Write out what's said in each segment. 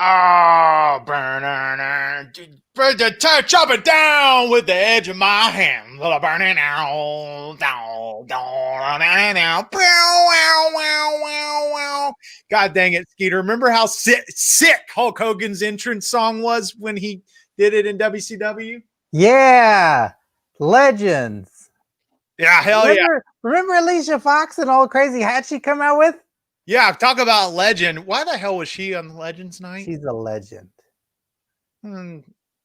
Oh, chop it down with the edge of my hand. Burning out, down. God dang it, Skeeter. Remember how sick Hulk Hogan's entrance song was when he did it in WCW? Yeah, legends. Yeah, hell yeah. Remember Alicia Fox and all the crazy hats she come out with? Yeah, talk about legend. Why the hell was she on Legends Night? She's a legend.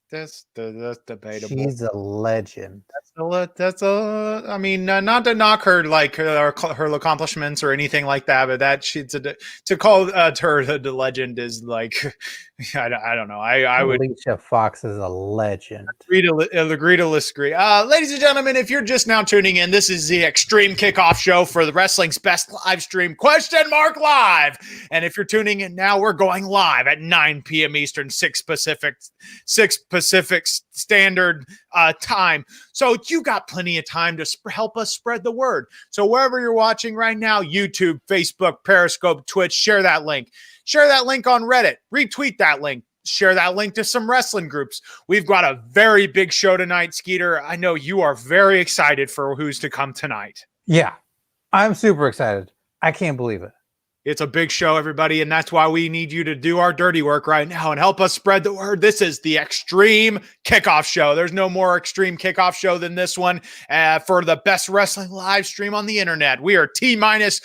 That's debatable. She's a legend. I mean, not to knock her like her accomplishments or anything like that, but to call her the legend is like I don't know. I would. Alicia Fox is a legend. Agree to disagree. Ladies and gentlemen, if you're just now tuning in, this is the Xtreme Kickoff Show for the wrestling's best live stream, Live. And if you're tuning in now, we're going live at 9 p.m. Eastern, 6 Pacific Standard time. So you got plenty of time to help us spread the word. So wherever you're watching right now, YouTube, Facebook, Periscope, Twitch, share that link. Share that link on Reddit. Retweet that link. Share that link to some wrestling groups. We've got a very big show tonight, Skeeter. I know you are very excited for who's to come tonight. Yeah, I'm super excited. I can't believe it. It's a big show, everybody, and that's why we need you to do our dirty work right now and help us spread the word. This is the Xtreme Kickoff Show. There's no more Xtreme Kickoff Show than this one for the best wrestling live stream on the internet. We are T-minus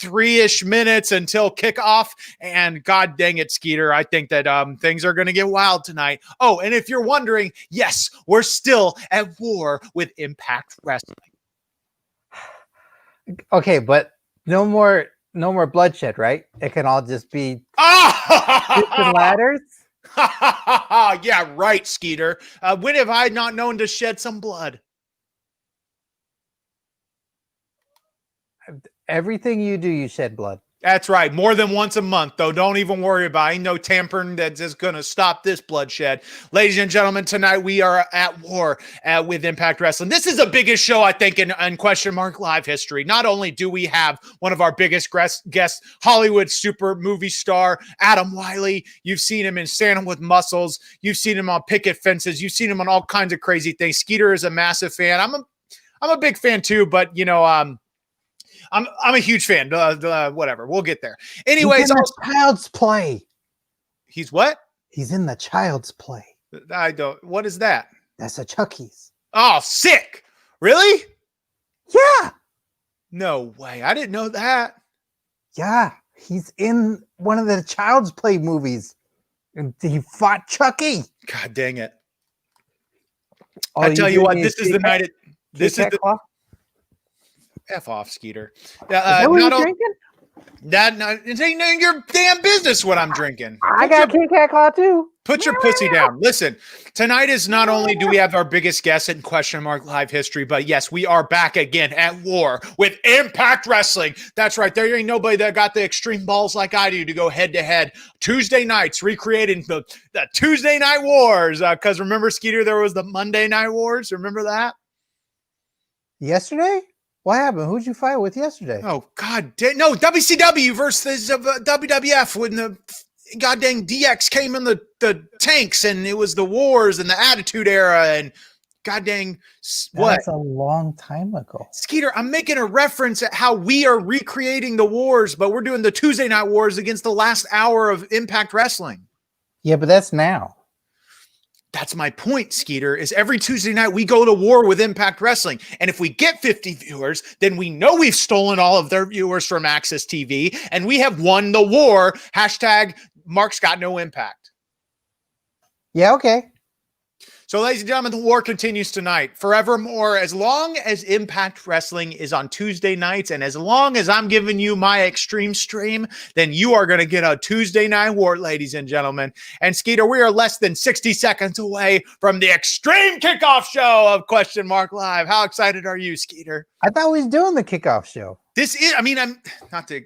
3-ish minutes until kickoff, and god dang it, Skeeter, I think that things are going to get wild tonight. Oh, and if you're wondering, yes, we're still at war with Impact Wrestling. Okay, but no more bloodshed, right? It can all just be and ladders. Yeah, right, Skeeter. When have I not known to shed some blood? Everything you do, you shed blood. That's right. More than once a month, though. Don't even worry about it. Ain't no tampering that's just going to stop this bloodshed. Ladies and gentlemen, tonight we are at war with Impact Wrestling. This is the biggest show, I think, in Live history. Not only do we have one of our biggest guests, Hollywood super movie star, Adam Wylie. You've seen him in Santa with Muscles. You've seen him on Picket Fences. You've seen him on all kinds of crazy things. Skeeter is a massive fan. I'm a big fan too, but, you know, I'm a huge fan. Whatever. We'll get there. Anyways, he's in the Child's Play. He's what? He's in the Child's Play. I don't. What is that? That's a Chucky's. Oh, sick. Really? Yeah. No way. I didn't know that. Yeah. He's in one of the Child's Play movies. And he fought Chucky. God dang it. I tell you what, this is the night. This is the. F off, Skeeter. Is that what you're drinking? It ain't none of your damn business what I'm drinking. I got Kit Kat Claw too. Put your pussy down. Listen, tonight is not only do we have our biggest guest in Live history, but yes, we are back again at war with Impact Wrestling. That's right. There ain't nobody that got the extreme balls like I do to go head to head Tuesday nights, recreating the Tuesday Night Wars. Because remember, Skeeter, there was the Monday Night Wars. Remember that? Yesterday? What happened? Who'd you fight with yesterday? Oh, God damn. No, WCW versus WWF when the goddamn DX came in the tanks and it was the wars and the Attitude Era and goddamn what? That's a long time ago. Skeeter, I'm making a reference at how we are recreating the wars, but we're doing the Tuesday Night Wars against the last hour of Impact Wrestling. Yeah, but that's now. That's my point, Skeeter, is every Tuesday night we go to war with Impact Wrestling. And if we get 50 viewers, then we know we've stolen all of their viewers from Access TV and we have won the war. Hashtag Mark's got no impact. Yeah, okay. So, ladies and gentlemen, the war continues tonight, forevermore, as long as Impact Wrestling is on Tuesday nights, and as long as I'm giving you my Xtreme stream, then you are going to get a Tuesday night war, ladies and gentlemen. And Skeeter, we are less than 60 seconds away from the Xtreme Kickoff Show of Live. How excited are you, Skeeter? I thought we was doing the kickoff show. This is, I mean, I'm not the,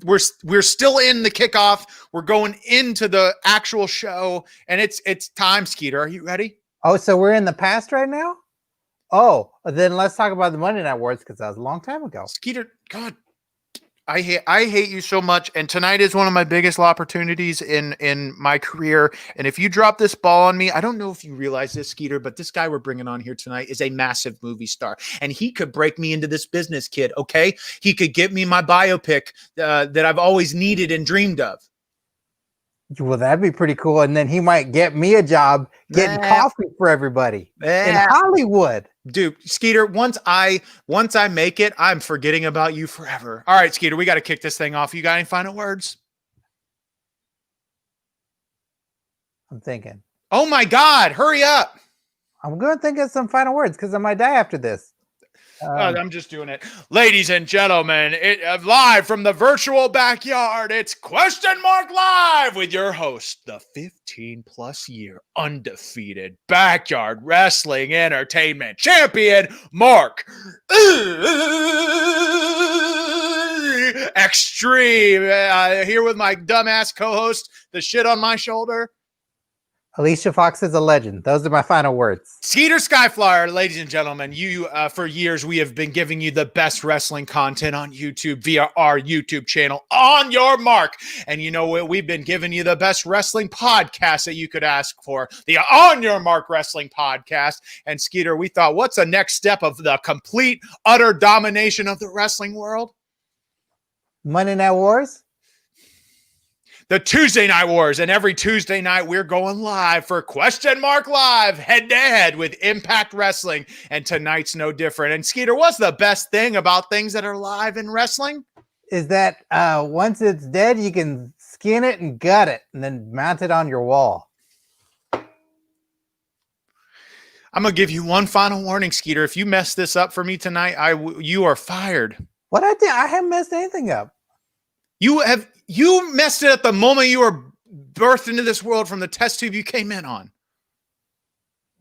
we're still in the kickoff. We're going into the actual show, and it's time, Skeeter. Are you ready? Oh, so we're in the past right now? Oh, then let's talk about the Monday Night Wars because that was a long time ago. Skeeter, God, I hate you so much, and tonight is one of my biggest opportunities in my career. And if you drop this ball on me, I don't know if you realize this, Skeeter, but this guy we're bringing on here tonight is a massive movie star, and he could break me into this business, kid. Okay, he could get me my biopic that I've always needed and dreamed of. Well, that'd be pretty cool. And then he might get me a job getting coffee for everybody in Hollywood. Dude, Skeeter, once I make it, I'm forgetting about you forever. All right, Skeeter, we got to kick this thing off. You got any final words? I'm thinking. Oh my God, hurry up. I'm going to think of some final words because I might die after this. I'm just doing it. Ladies and gentlemen, live from the virtual backyard, it's Question Mark Live with your host, the 15-plus year undefeated backyard wrestling entertainment champion, Mark Xtreme. Here with my dumbass co-host, the shit on my shoulder, Alicia Fox is a legend. Those are my final words. Skeeter Skyflyer, ladies and gentlemen, for years we have been giving you the best wrestling content on YouTube via our YouTube channel, On Your Mark. And you know what? We've been giving you the best wrestling podcast that you could ask for, the On Your Mark Wrestling Podcast. And Skeeter, we thought, what's the next step of the complete, utter domination of the wrestling world? Monday Night Wars? The Tuesday Night Wars, and every Tuesday night we're going live for Question Mark Live, head-to-head with Impact Wrestling, and tonight's no different. And Skeeter, what's the best thing about things that are live in wrestling? Is that once it's dead, you can skin it and gut it, and then mount it on your wall. I'm going to give you one final warning, Skeeter. If you mess this up for me tonight, you are fired. What I did? I haven't messed anything up. You messed it at the moment you were birthed into this world from the test tube you came in on.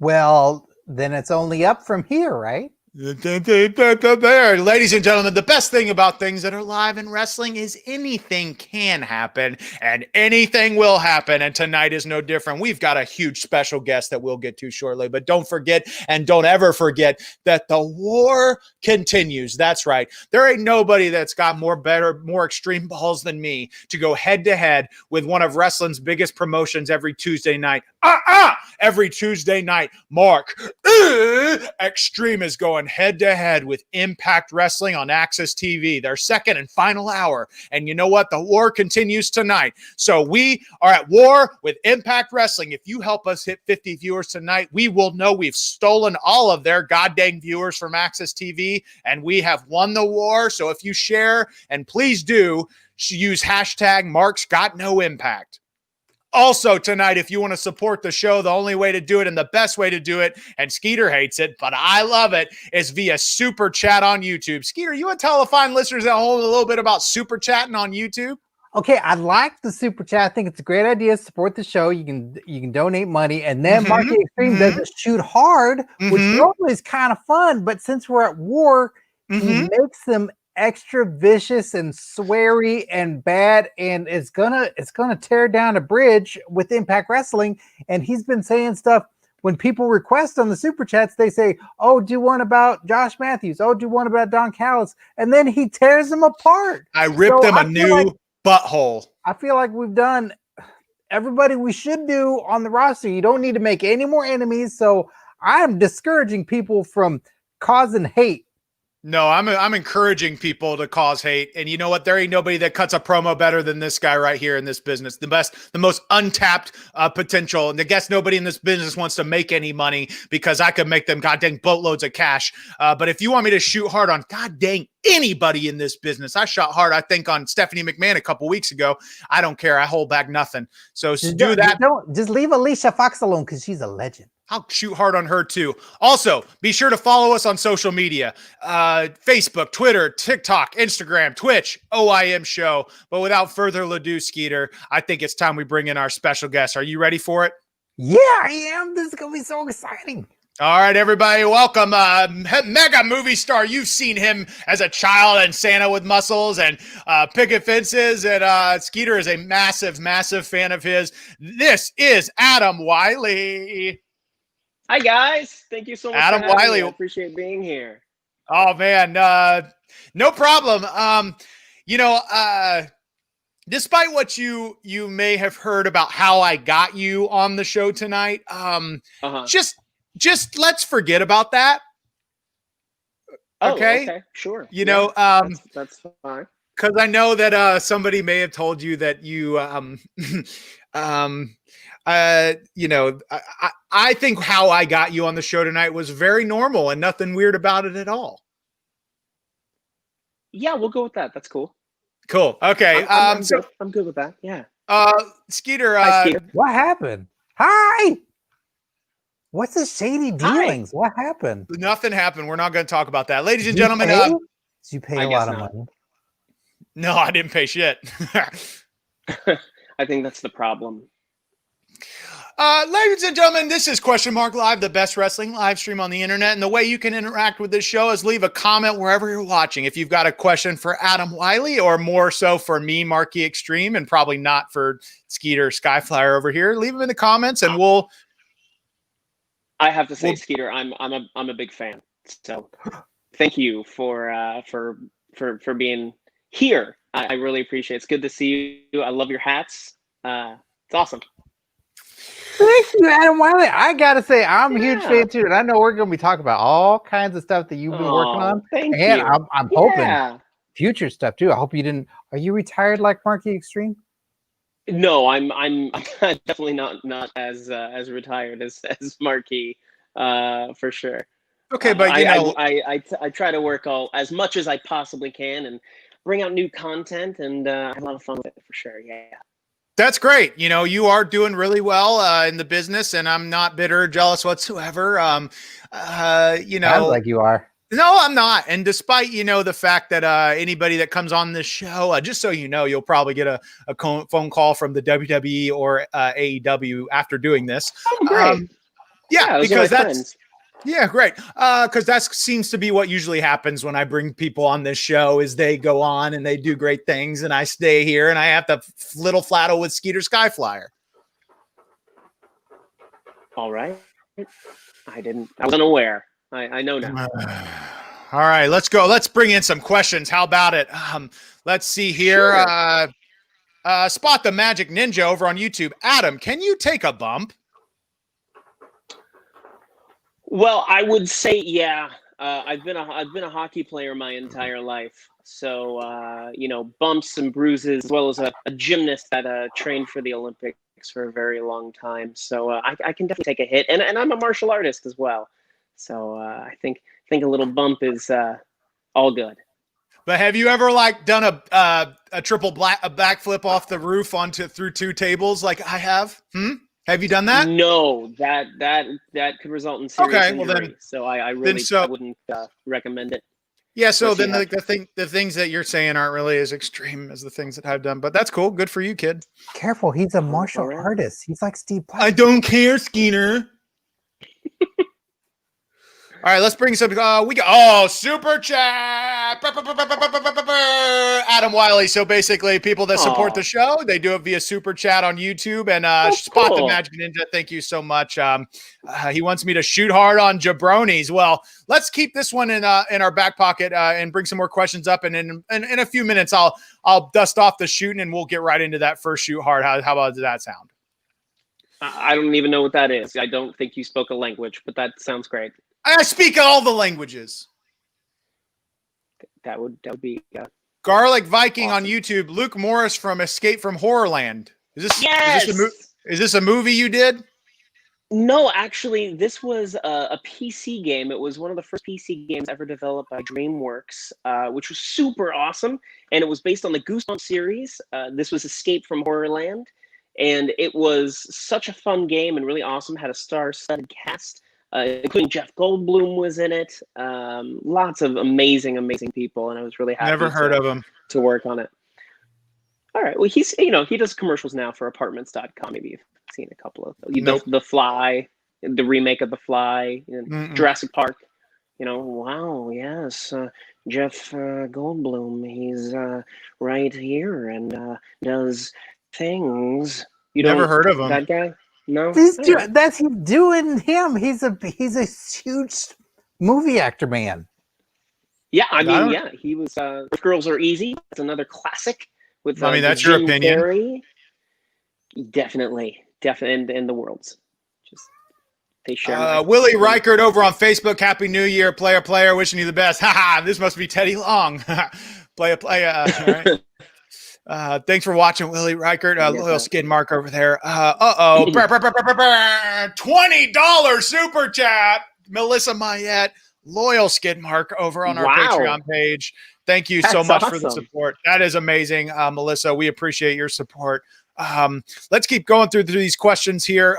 Well, then it's only up from here, right? There, ladies and gentlemen, the best thing about things that are live in wrestling is anything can happen and anything will happen. And tonight is no different. We've got a huge special guest that we'll get to shortly, but don't forget and don't ever forget that the war continues. That's right. There ain't nobody that's got more extreme balls than me to go head to head with one of wrestling's biggest promotions every Tuesday night. Every Tuesday night, Mark Xtreme is going head to head with Impact Wrestling on Access TV, their second and final hour. And you know what? The war continues tonight. So we are at war with Impact Wrestling. If you help us hit 50 viewers tonight, we will know we've stolen all of their goddamn viewers from Access TV, and we have won the war. So if you share, and please do, use hashtag Mark's Got No Impact. Also tonight, if you want to support the show, the only way to do it and the best way to do it, and Skeeter hates it, but I love it, is via Super Chat on YouTube. Skeeter, you want to tell the fine listeners at home a little bit about Super Chatting on YouTube? Okay, I like the Super Chat. I think it's a great idea to support the show. You can donate money, and then Marquee Xtreme does a shoot hard, which normally is kind of fun, but since we're at war, he makes them extra vicious and sweary and bad, and it's gonna tear down a bridge with Impact Wrestling. And he's been saying stuff when people request on the Super Chats. They say, oh, do one about Josh Matthews, oh, do one about Don Callis, and then he tears them apart. I ripped them a new butthole. I feel like we've done everybody we should do on the roster. You don't need to make any more enemies, so I'm discouraging people from causing hate. No, I'm encouraging people to cause hate. And you know what? There ain't nobody that cuts a promo better than this guy right here in this business. The best, the most untapped potential. And I guess nobody in this business wants to make any money because I could make them goddamn boatloads of cash. But if you want me to shoot hard on goddamn anybody in this business, I shot hard, I think, on Stephanie McMahon a couple weeks ago. I don't care. I hold back nothing. So do that. Just leave Alicia Fox alone because she's a legend. I'll shoot hard on her too. Also, be sure to follow us on social media, Facebook, Twitter, TikTok, Instagram, Twitch, OIM Show. But without further ado, Skeeter, I think it's time we bring in our special guest. Are you ready for it? Yeah, I am. This is going to be so exciting. All right, everybody, welcome. Mega movie star. You've seen him as a child and Santa with Muscles and Picket Fences. And Skeeter is a massive, massive fan of his. This is Adam Wylie. Hi, guys. Thank you so much Adam for having Wylie. me. I appreciate being here. Oh, man. No problem. You know, despite what you may have heard about how I got you on the show tonight, just let's forget about that. Okay. Okay. Sure. You know, that's fine. because I know that somebody may have told you that you you know, I think how I got you on the show tonight was very normal and nothing weird about it at all. Yeah, we'll go with that. That's cool. Cool. Okay. I'm good with that. Yeah. Skeeter, Hi, Skeeter. What happened? Hi. What's the shady dealings? What happened? Nothing happened. We're not going to talk about that. Ladies and Did you gentlemen. pay? Did you pay I a guess lot of not. money? No, I didn't pay shit. I think that's the problem. Ladies and gentlemen, this is Question Mark Live, the best wrestling live stream on the internet. And the way you can interact with this show is leave a comment wherever you're watching. If you've got a question for Adam Wylie, or more so for me, Marquee Xtreme, and probably not for Skeeter Skyflyer over here, leave them in the comments and we'll. I have to say, Skeeter, I'm a big fan. So thank you for being here. I really appreciate it. It's good to see you. I love your hats. It's awesome. Thank you, Adam Wylie. I gotta say, I'm a huge Yeah. fan too, and I know we're gonna be talking about all kinds of stuff that you've been working on. Thank And you. I'm hoping future stuff too. I hope you didn't. Are you retired like Marquee Xtreme? No, I'm definitely not as retired as Marquee, for sure. Okay, but you know, I try to work as much as I possibly can and bring out new content, and have a lot of fun with it for sure. Yeah. that's great. You know, you are doing really well in the business, and I'm not bitter or jealous whatsoever. You know, Sounds like you are. no, I'm not. And despite, you know, the fact that anybody that comes on this show, just so you know, you'll probably get a phone call from the WWE or AEW after doing this. Oh, great. Yeah, those are because my that's friends. yeah, great. Because that seems to be what usually happens when I bring people on this show is they go on and they do great things, and I stay here and I have to little flattle with Skeeter Skyflyer. All right. I was unaware. I know now. All right, let's go. Let's bring in some questions. How about it? Let's see here. Sure. Spot the Magic Ninja over on YouTube. Adam, can you take a bump? Well, I would say, yeah. I've been a hockey player my entire life, so you know, bumps and bruises, as well as a gymnast that trained for the Olympics for a very long time. So I can definitely take a hit, and I'm a martial artist as well. So I think a little bump is all good. But have you ever like done a backflip off the roof through two tables like I have? Have you done that? No, that could result in serious injury. Well then, so I really I wouldn't recommend it. Yeah, so then the things that you're saying aren't really as extreme as the things that I've done, but that's cool. Good for you, kid. Careful, he's a martial artist. He's like Steve Black. I don't care, Skeeter. All right, let's bring some. We got super chat. Adam Wylie. So basically, people that support the show, they do it via super chat on YouTube. And Spot the Magic Ninja, thank you so much. He wants me to shoot hard on jabronis. Well, let's keep this one in our back pocket and bring some more questions up. And in a few minutes, I'll dust off the shooting and we'll get right into that first shoot hard. How about that sound? I don't even know what that is. I don't think you spoke a language, but that sounds great. I speak all the languages. That would be Garlic Viking awesome. On YouTube. Luke Morris from Escape from Horrorland. Is this a movie you did? No, actually, this was a PC game. It was one of the first PC games ever developed by DreamWorks, which was super awesome. And it was based on the Goosebumps series. This was Escape from Horrorland. And it was such a fun game and really awesome. Had a star-studded cast. Including Jeff Goldblum was in it. Lots of amazing people, and I was really happy. Never heard of him to work on it. All right, well, he does commercials now for Apartments.com. Maybe you've seen a couple of those. The Fly, the remake of The Fly, Jurassic Park. Wow, yes, Jeff Goldblum. He's right here and does things. You never heard of him. That guy. No, he's doing him. He's a huge movie actor, man. Yeah, I mean, yeah, he was. Girls Are Easy. That's another classic with. That's your opinion. Carrey. Definitely, and the worlds. Just they share. Willie Reichert over on Facebook. Happy New Year, player. Wishing you the best. Haha, this must be Teddy Long. Play. All right. Thanks for watching, Willie Reichert. Loyal skid mark over there. $20 super chat. Melissa Mayette, loyal skid mark over on our Patreon page. Thank you so much for the support. That is amazing, Melissa. We appreciate your support. Let's keep going through these questions here.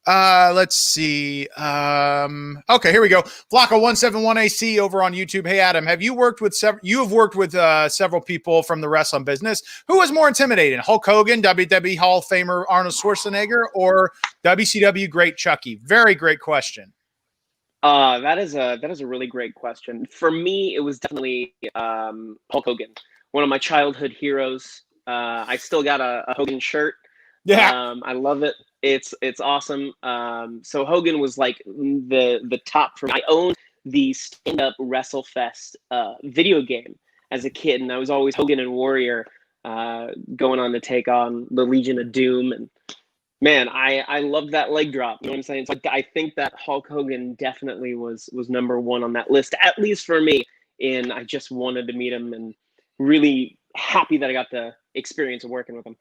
Let's see. Okay, here we go. Flocka171AC over on YouTube. Hey, Adam, have you worked with several people from the wrestling business? Who was more intimidating, Hulk Hogan, WWE Hall of Famer Arnold Schwarzenegger, or WCW great Chucky? Very great question. That is a really great question. For me, it was definitely Hulk Hogan, one of my childhood heroes. I still got a Hogan shirt. Yeah, I love it. It's awesome. So Hogan was like the top for me. I owned the Stand Up WrestleFest video game as a kid, and I was always Hogan and Warrior going on to take on the Legion of Doom. And man, I love that leg drop. You know what I'm saying? So I think that Hulk Hogan definitely was number one on that list, at least for me. And I just wanted to meet him, and really happy that I got the experience of working with him.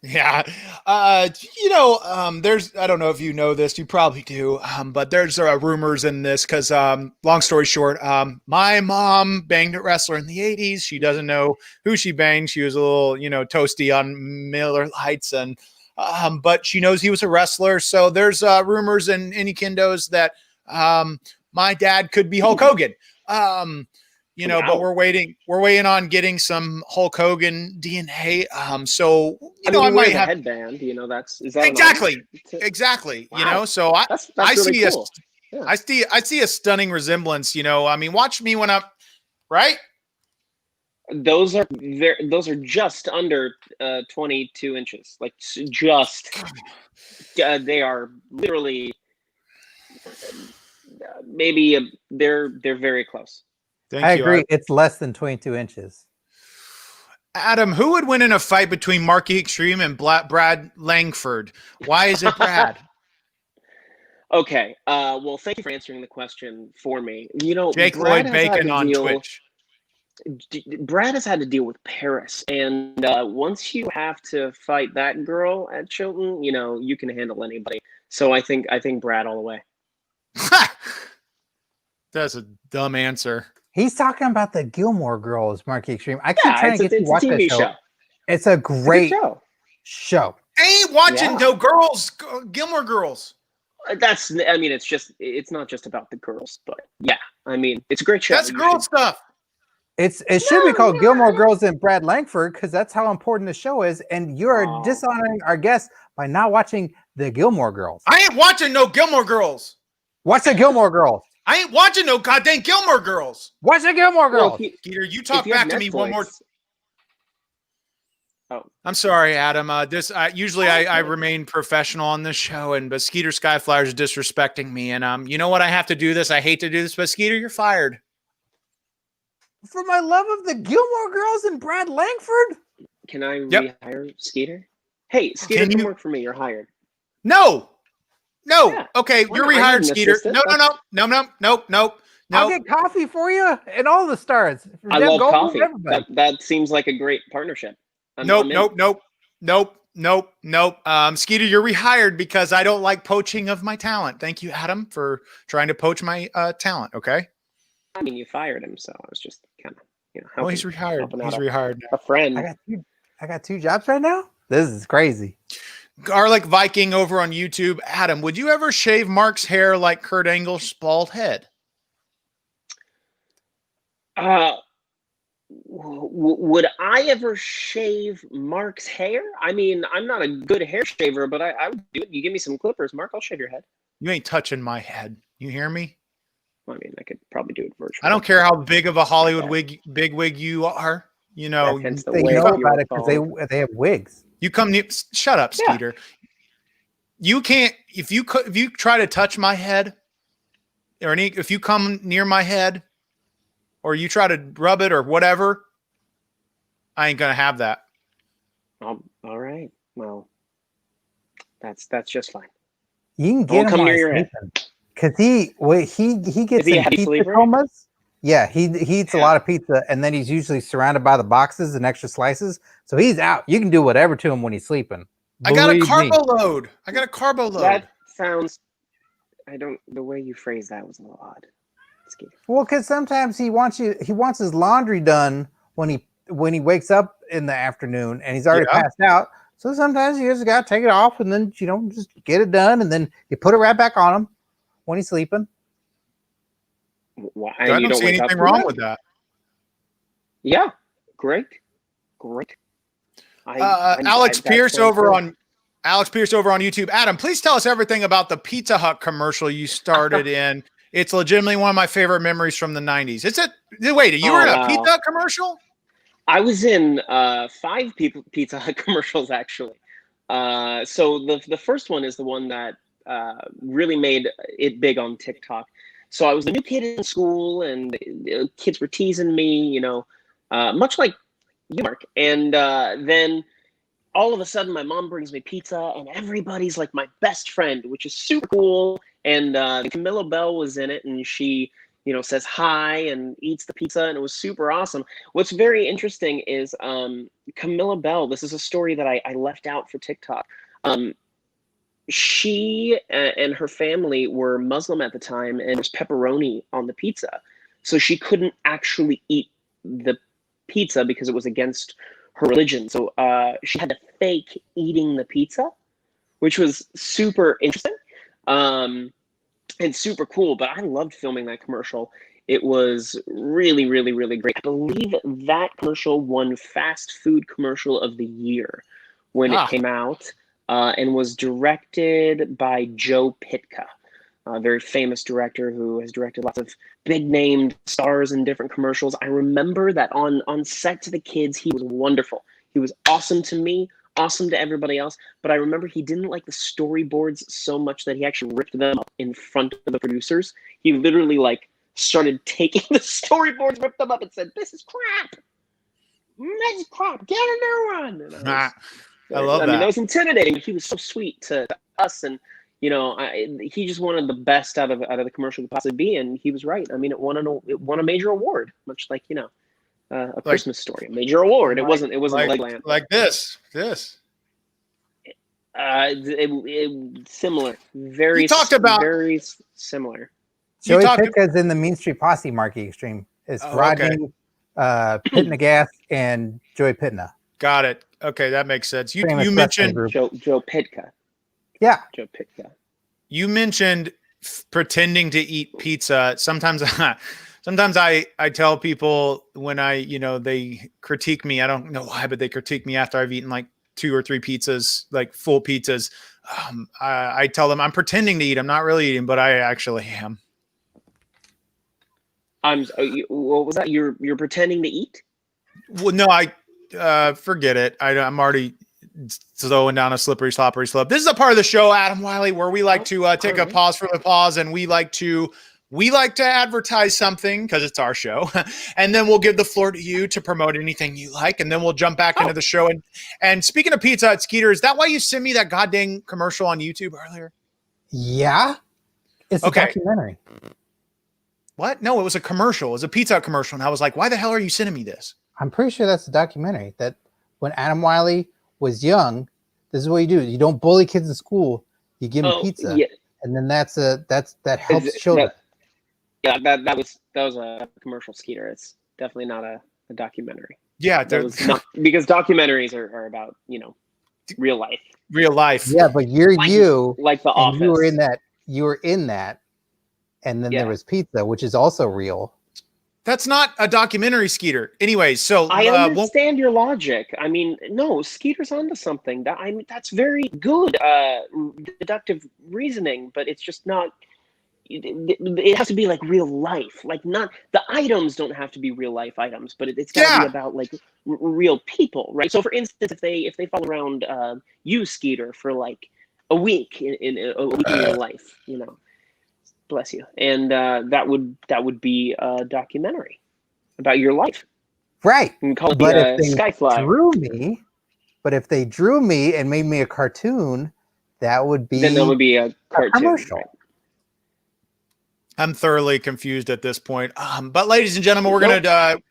Yeah. There's, I don't know if you know this, you probably do, but there's rumors in this because, long story short, my mom banged a wrestler in the 80s. She doesn't know who she banged. She was a little, toasty on Miller Lights, and but she knows he was a wrestler. So there's rumors and innuendos that my dad could be Hulk Hogan. But we're waiting on getting some Hulk Hogan DNA. I might have a headband. Is that exactly. Wow. So that's I really see cool. I see a stunning resemblance. Watch me when I'm right. Those are just under 22 inches. Like just they are literally maybe they're very close. I agree. It's less than 22 inches. Adam, who would win in a fight between Marquee Xtreme and Brad Langford? Why is it Brad? Okay. Well, thank you for answering the question for me. Jake Lloyd Bacon on Twitch. Brad has had to deal with Paris, and once you have to fight that girl at Chilton, you can handle anybody. So I think Brad all the way. That's a dumb answer. He's talking about the Gilmore Girls, Marquee Xtreme. I keep trying to get you to watch that show. It's a great show. I ain't watching no girls, Gilmore Girls. It's not just about the girls, but yeah, it's a great show. That's girl stuff. It should be called Gilmore Girls and Brad Langford because that's how important the show is. And you're dishonoring our guests by not watching the Gilmore Girls. I ain't watching no Gilmore Girls. Watch the Gilmore Girls. I ain't watching no goddamn Gilmore Girls. Watch the Gilmore Girls. Skeeter, you talk back to me one more. Oh, I'm sorry, Adam. Usually I remain professional on this show, but Skeeter Skyflyer is disrespecting me, and you know what? I have to do this. I hate to do this, but Skeeter, you're fired. For my love of the Gilmore Girls and Brad Langford. Can I rehire Skeeter? Hey, Skeeter, can work for me. You're hired. No. Yeah. Okay, you're rehired, Skeeter. No. I'll get coffee for you and all the stars. I love coffee. That seems like a great partnership. Nope. Skeeter, you're rehired because I don't like poaching of my talent. Thank you, Adam, for trying to poach my talent. Okay. You fired him, so I was just kind of, Oh, he's rehired. He's rehired. A friend. I got two jobs right now. This is crazy. Garlic Viking over on YouTube. Adam, would you ever shave Mark's hair like Kurt Angle's bald head? Would I ever shave Mark's hair? I'm not a good hair shaver, but I would do it. You give me some clippers, Mark, I'll shave your head. You ain't touching my head. You hear me? I could probably do it virtually. I don't care how big of a Hollywood big wig you are. They know about it because they have wigs. You come near. Shut up, Skeeter. Yeah. You can't if you try to touch my head, if you come near my head, or you try to rub it or whatever, I ain't gonna have that. All right. Well, that's just fine. You can I get won't him come while near he's your head. sleeping. Because he gets Is he a in heavy pizza sleeper? comas. Yeah, he eats a Yeah. lot of pizza, and then he's usually surrounded by the boxes and extra slices. So he's out. You can do whatever to him when he's sleeping. I got a Believe me. carbo load. That sounds. The way you phrased that was a little odd. Skeeter. Well, because sometimes he wants his laundry done when he wakes up in the afternoon, and he's already Yeah. passed out. So sometimes you just gotta take it off, and then just get it done, and then you put it right back on him when he's sleeping. Why? I And you don't see wake up anything to wrong that? with that. Yeah, great. Alex Pierce over on YouTube. Adam, please tell us everything about the Pizza Hut commercial you started in. It's legitimately one of my favorite memories from the 90s. Wait, you were in a Pizza Hut commercial? I was in 5 Pizza Hut commercials, actually. So the first one is the one that really made it big on TikTok. So I was the new kid in school, and kids were teasing me, much like you, Mark. And then all of a sudden, my mom brings me pizza, and everybody's like my best friend, which is super cool. And Camilla Bell was in it, and she, says hi and eats the pizza, and it was super awesome. What's very interesting is Camilla Bell. This is a story that I left out for TikTok. She and her family were Muslim at the time, and there's pepperoni on the pizza. So she couldn't actually eat the pizza because it was against her religion. So she had to fake eating the pizza, which was super interesting and super cool. But I loved filming that commercial. It was really, really, really great. I believe that commercial won Fast Food Commercial of the Year when it came out. And was directed by Joe Pytka, a very famous director who has directed lots of big-named stars in different commercials. I remember that on set to the kids, he was wonderful. He was awesome to me, awesome to everybody else. But I remember he didn't like the storyboards so much that he actually ripped them up in front of the producers. He literally started taking the storyboards, ripped them up, and said, "This is crap. This is crap. Get a new one." I love that. I mean, that was intimidating. He was so sweet to us, and he just wanted the best out of the commercial could possibly be, and he was right. I mean, it won a major award, much like a Christmas Story, a major award. It wasn't Legoland. Like this. Similar, very. You talked about very similar. Joey Pitka's in the Mean Street Posse. Marquee Xtreme. It's Rodney, Pitnagas, and Joey Pitna. Got it. Okay, that makes sense. You mentioned Joe Pytka. Yeah, Joe Pytka. You mentioned pretending to eat pizza. Sometimes I tell people when they critique me. I don't know why, but they critique me after I've eaten like 2 or 3 pizzas, like full pizzas. I tell them I'm pretending to eat. I'm not really eating, but I actually am. What was that? You're pretending to eat? Well, no, forget it. I'm already slowing down a slippery slope. This is a part of the show, Adam Wylie, where we like to take a pause for the pause, and we like to advertise something because it's our show, and then we'll give the floor to you to promote anything you like, and then we'll jump back into the show. And speaking of Pizza Hut, Skeeter, is that why you sent me that goddamn commercial on YouTube earlier? Yeah, it's a documentary. What? No, it was a commercial. It was a Pizza Hut commercial, and I was like, why the hell are you sending me this? I'm pretty sure that's a documentary that when Adam Wylie was young, this is what you do. You don't bully kids in school. You give them pizza. Yeah. And then that helps children. That was a commercial, Skeeter. It's definitely not a documentary. Yeah. Because documentaries are about, real life. Real life. Yeah, but like The Office. You were in that. And then there was pizza, which is also real. That's not a documentary, Skeeter. Anyways, so I understand your logic. I mean, no, Skeeter's onto something. That's very good deductive reasoning, but it's just not. It has to be like real life. Like, not the items don't have to be real life items, but it's got to be about like real people, right? So, for instance, if they follow around you, Skeeter, for like a week in your life, bless you, and that would be a documentary. about your life. Right. You can call it But the if they Skyflyer. if they drew me and made me a cartoon, that would be Then there would be a a cartoon. commercial. Right? I'm thoroughly confused at this point. But ladies and gentlemen, we're gonna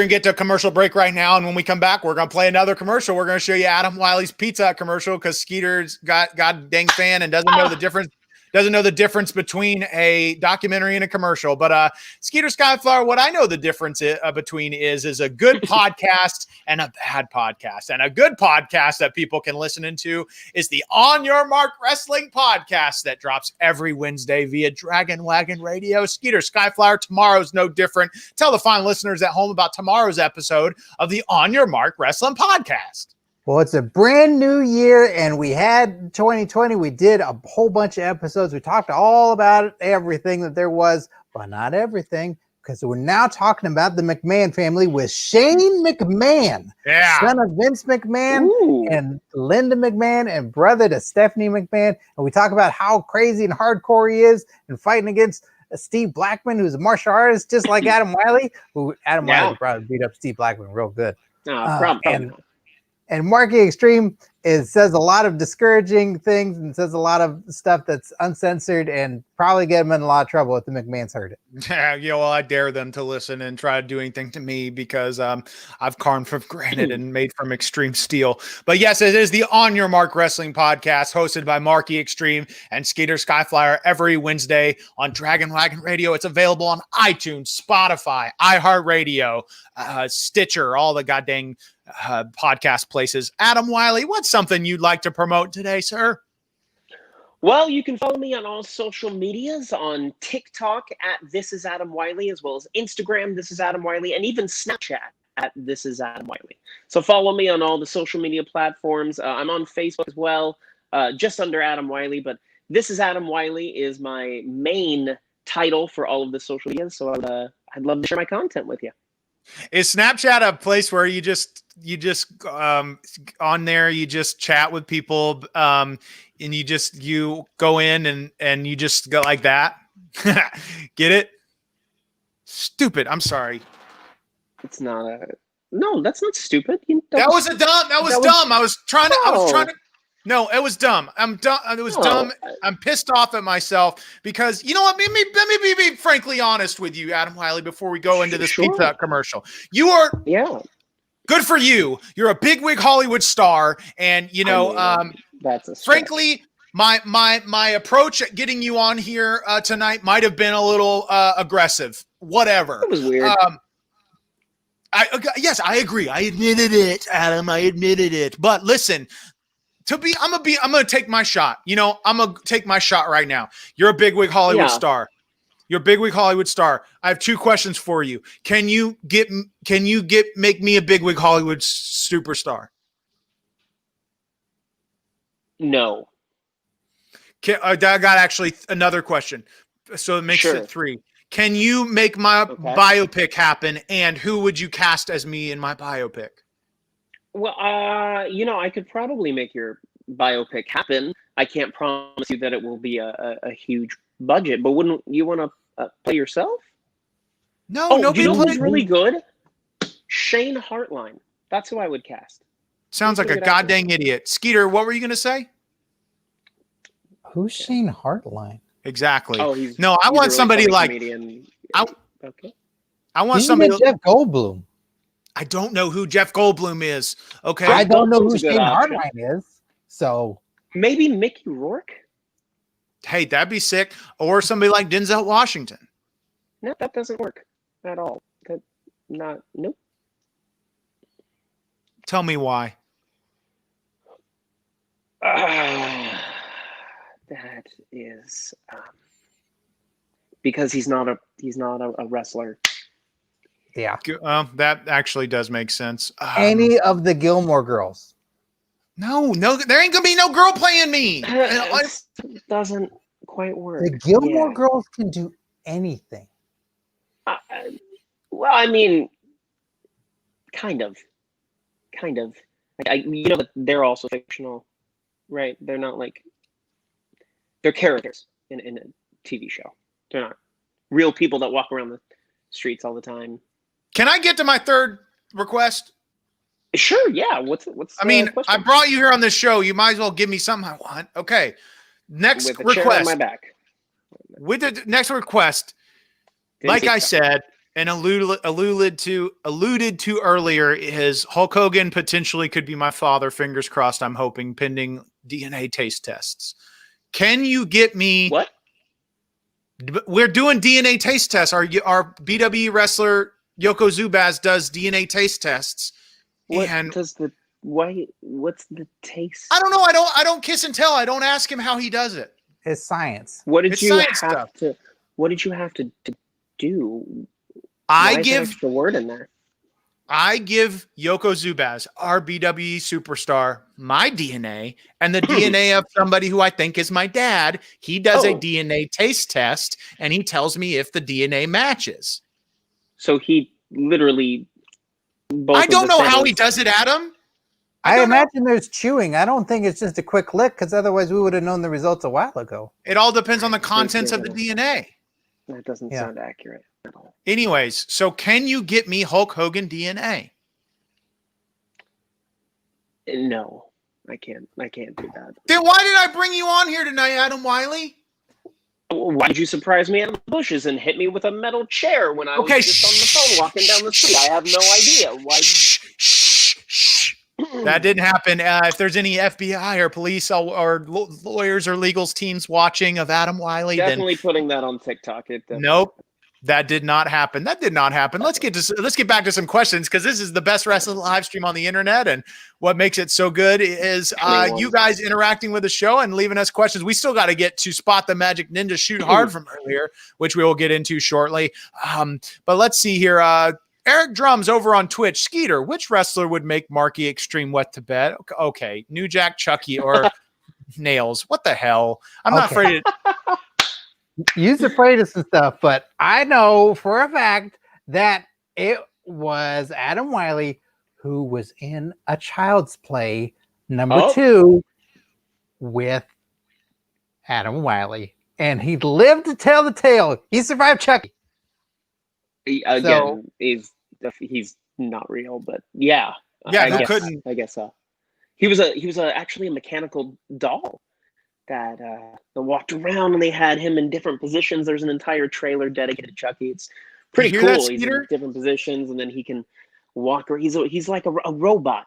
get to a commercial break right now, and when we come back, we're gonna play another commercial. We're gonna show you Adam Wylie's pizza commercial because Skeeter's got dang fan and doesn't know the difference. Doesn't know the difference between a documentary and a commercial. But Skeeter Skyflyer, what I know the difference between is a good podcast and a bad podcast. And a good podcast that people can listen into is the On Your Mark Wrestling podcast that drops every Wednesday via Dragon Wagon Radio. Skeeter Skyflyer, tomorrow's no different. Tell the fine listeners at home about tomorrow's episode of the On Your Mark Wrestling podcast. Well, it's a brand new year, and we had 2020. We did a whole bunch of episodes. We talked all about everything that there was, but not everything, because we're now talking about the McMahon family with Shane McMahon, son of Vince McMahon and Linda McMahon, and brother to Stephanie McMahon. And we talk about how crazy and hardcore he is and fighting against Steve Blackman, who's a martial artist, just like Adam Wylie, who Adam Wylie probably beat up Steve Blackman real good. And Marquee Xtreme says a lot of discouraging things and says a lot of stuff that's uncensored and probably get him in a lot of trouble if the McMahons heard it. Yeah, well, I dare them to listen and try to do anything to me because I've carved for granted and made from extreme steel. But yes, it is the On Your Mark Wrestling podcast hosted by Marquee Xtreme and Skeeter Skyflyer every Wednesday on Dragon Wagon Radio. It's available on iTunes, Spotify, iHeartRadio, Stitcher, all the goddamn podcast places. Adam Wylie, what's something you'd like to promote today, sir? Well, you can follow me on all social medias, on TikTok at This Is Adam Wylie, as well as Instagram, This Is Adam Wylie, and even Snapchat at This Is Adam Wylie. So follow me on all the social media platforms. I'm on Facebook as well, just under Adam Wylie, but This Is Adam Wylie is my main title for all of the social media. So I'd love to share my content with you. Is Snapchat a place where you just on there you just chat with people and you go in and you just go like that? Get it? Stupid. I'm sorry. It's not no, that's not stupid. That was dumb. I was trying to No, it was dumb. I'm dumb. It was dumb. I'm pissed off at myself because you know what? Let me be frankly honest with you, Adam Wylie, before we go into this pizza commercial. You are good for you. You're a bigwig Hollywood star, and you know, that's a frankly, my approach at getting you on here tonight might have been a little aggressive. Whatever. It was weird. Yes, I agree. I admitted it, Adam. I admitted it. But listen. I'm gonna take my shot. You know, I'm gonna take my shot right now. You're a bigwig Hollywood star. You're a bigwig Hollywood star. I have two questions for you. Can you make me a bigwig Hollywood superstar? No. I got actually another question. So it makes it 3. Can you make my biopic happen? And who would you cast as me in my biopic? Well, I could probably make your biopic happen. I can't promise you that it will be a huge budget, but wouldn't you want to play yourself? No, nobody. You know who's really good? Shane Hartline. That's who I would cast. Sounds like a goddamn idiot. Skeeter, what were you going to say? Who's Shane Hartline? Exactly. Oh, I want somebody like I want somebody Jeff Goldblum. I don't know who Jeff Goldblum is. Okay. I don't know who Shane Hartline is. So maybe Mickey Rourke. Hey, that'd be sick. Or somebody like Denzel Washington. No, that doesn't work at all. Nope. Tell me why. That is because he's not a wrestler. Yeah. That actually does make sense. Any of the Gilmore Girls. No, there ain't gonna be no girl playing me. It doesn't quite work. The Gilmore Girls can do anything. Well, I mean, kind of. But they're also fictional, right? They're not like they're characters in a TV show. They're not real people that walk around the streets all the time. Can I get to my third request? Sure. Yeah. What's I mean, question? I brought you here on this show. You might as well give me something I want. Okay. Next With a request. chair on my back. With the next request, like I said, and alluded to earlier, is Hulk Hogan potentially could be my father. Fingers crossed. I'm hoping, pending DNA taste tests. Can you get me? What? We're doing DNA taste tests. Our BWE wrestler Yoko Zubaz does DNA taste tests. What's the taste? I don't know. I don't kiss and tell. I don't ask him how he does it. It's science. What did It's you science have stuff. to? What did you have to do? I Why is give there extra word in there. I give Yoko Zubaz, our BWE superstar, my DNA and the DNA of somebody who I think is my dad. He does a DNA taste test, and he tells me if the DNA matches. So he literally. I don't know how he does it, Adam. I imagine there's chewing. I don't think it's just a quick lick, because otherwise we would have known the results a while ago. It all depends on the contents of the DNA. That doesn't sound accurate at all. Anyways, so can you get me Hulk Hogan DNA? No, I can't. I can't do that. Then why did I bring you on here tonight, Adam Wylie? Why did you surprise me out of the bushes and hit me with a metal chair when I was just on the phone walking down the street? I have no idea. Why? That didn't happen. If there's any FBI or police or lawyers or legals teams watching of Adam Wylie, definitely putting that on TikTok. Nope, that did not happen. That did not happen. Let's get back to some questions, because this is the best wrestling live stream on the internet, and what makes it so good is you guys interacting with the show and leaving us questions. We still got to get to Spot the Magic Ninja Shoot Hard from earlier, which we will get into shortly. But let's see here. Eric Drums over on Twitch. Skeeter, which wrestler would make Marquee Xtreme wet to bed? Okay. New Jack, Chucky, or Nails. What the hell? I'm not afraid of. You're afraid of some stuff, but I know for a fact that it was Adam Wylie who was in a Child's Play number 2 with Adam Wylie, and he lived to tell the tale. He survived Chucky. Again, he's not real, but yeah. Yeah, couldn't? I guess so. He was actually a mechanical doll that walked around, and they had him in different positions. There's an entire trailer dedicated to Chucky. It's pretty cool. He's in different positions, and then he can walk. He's like a robot.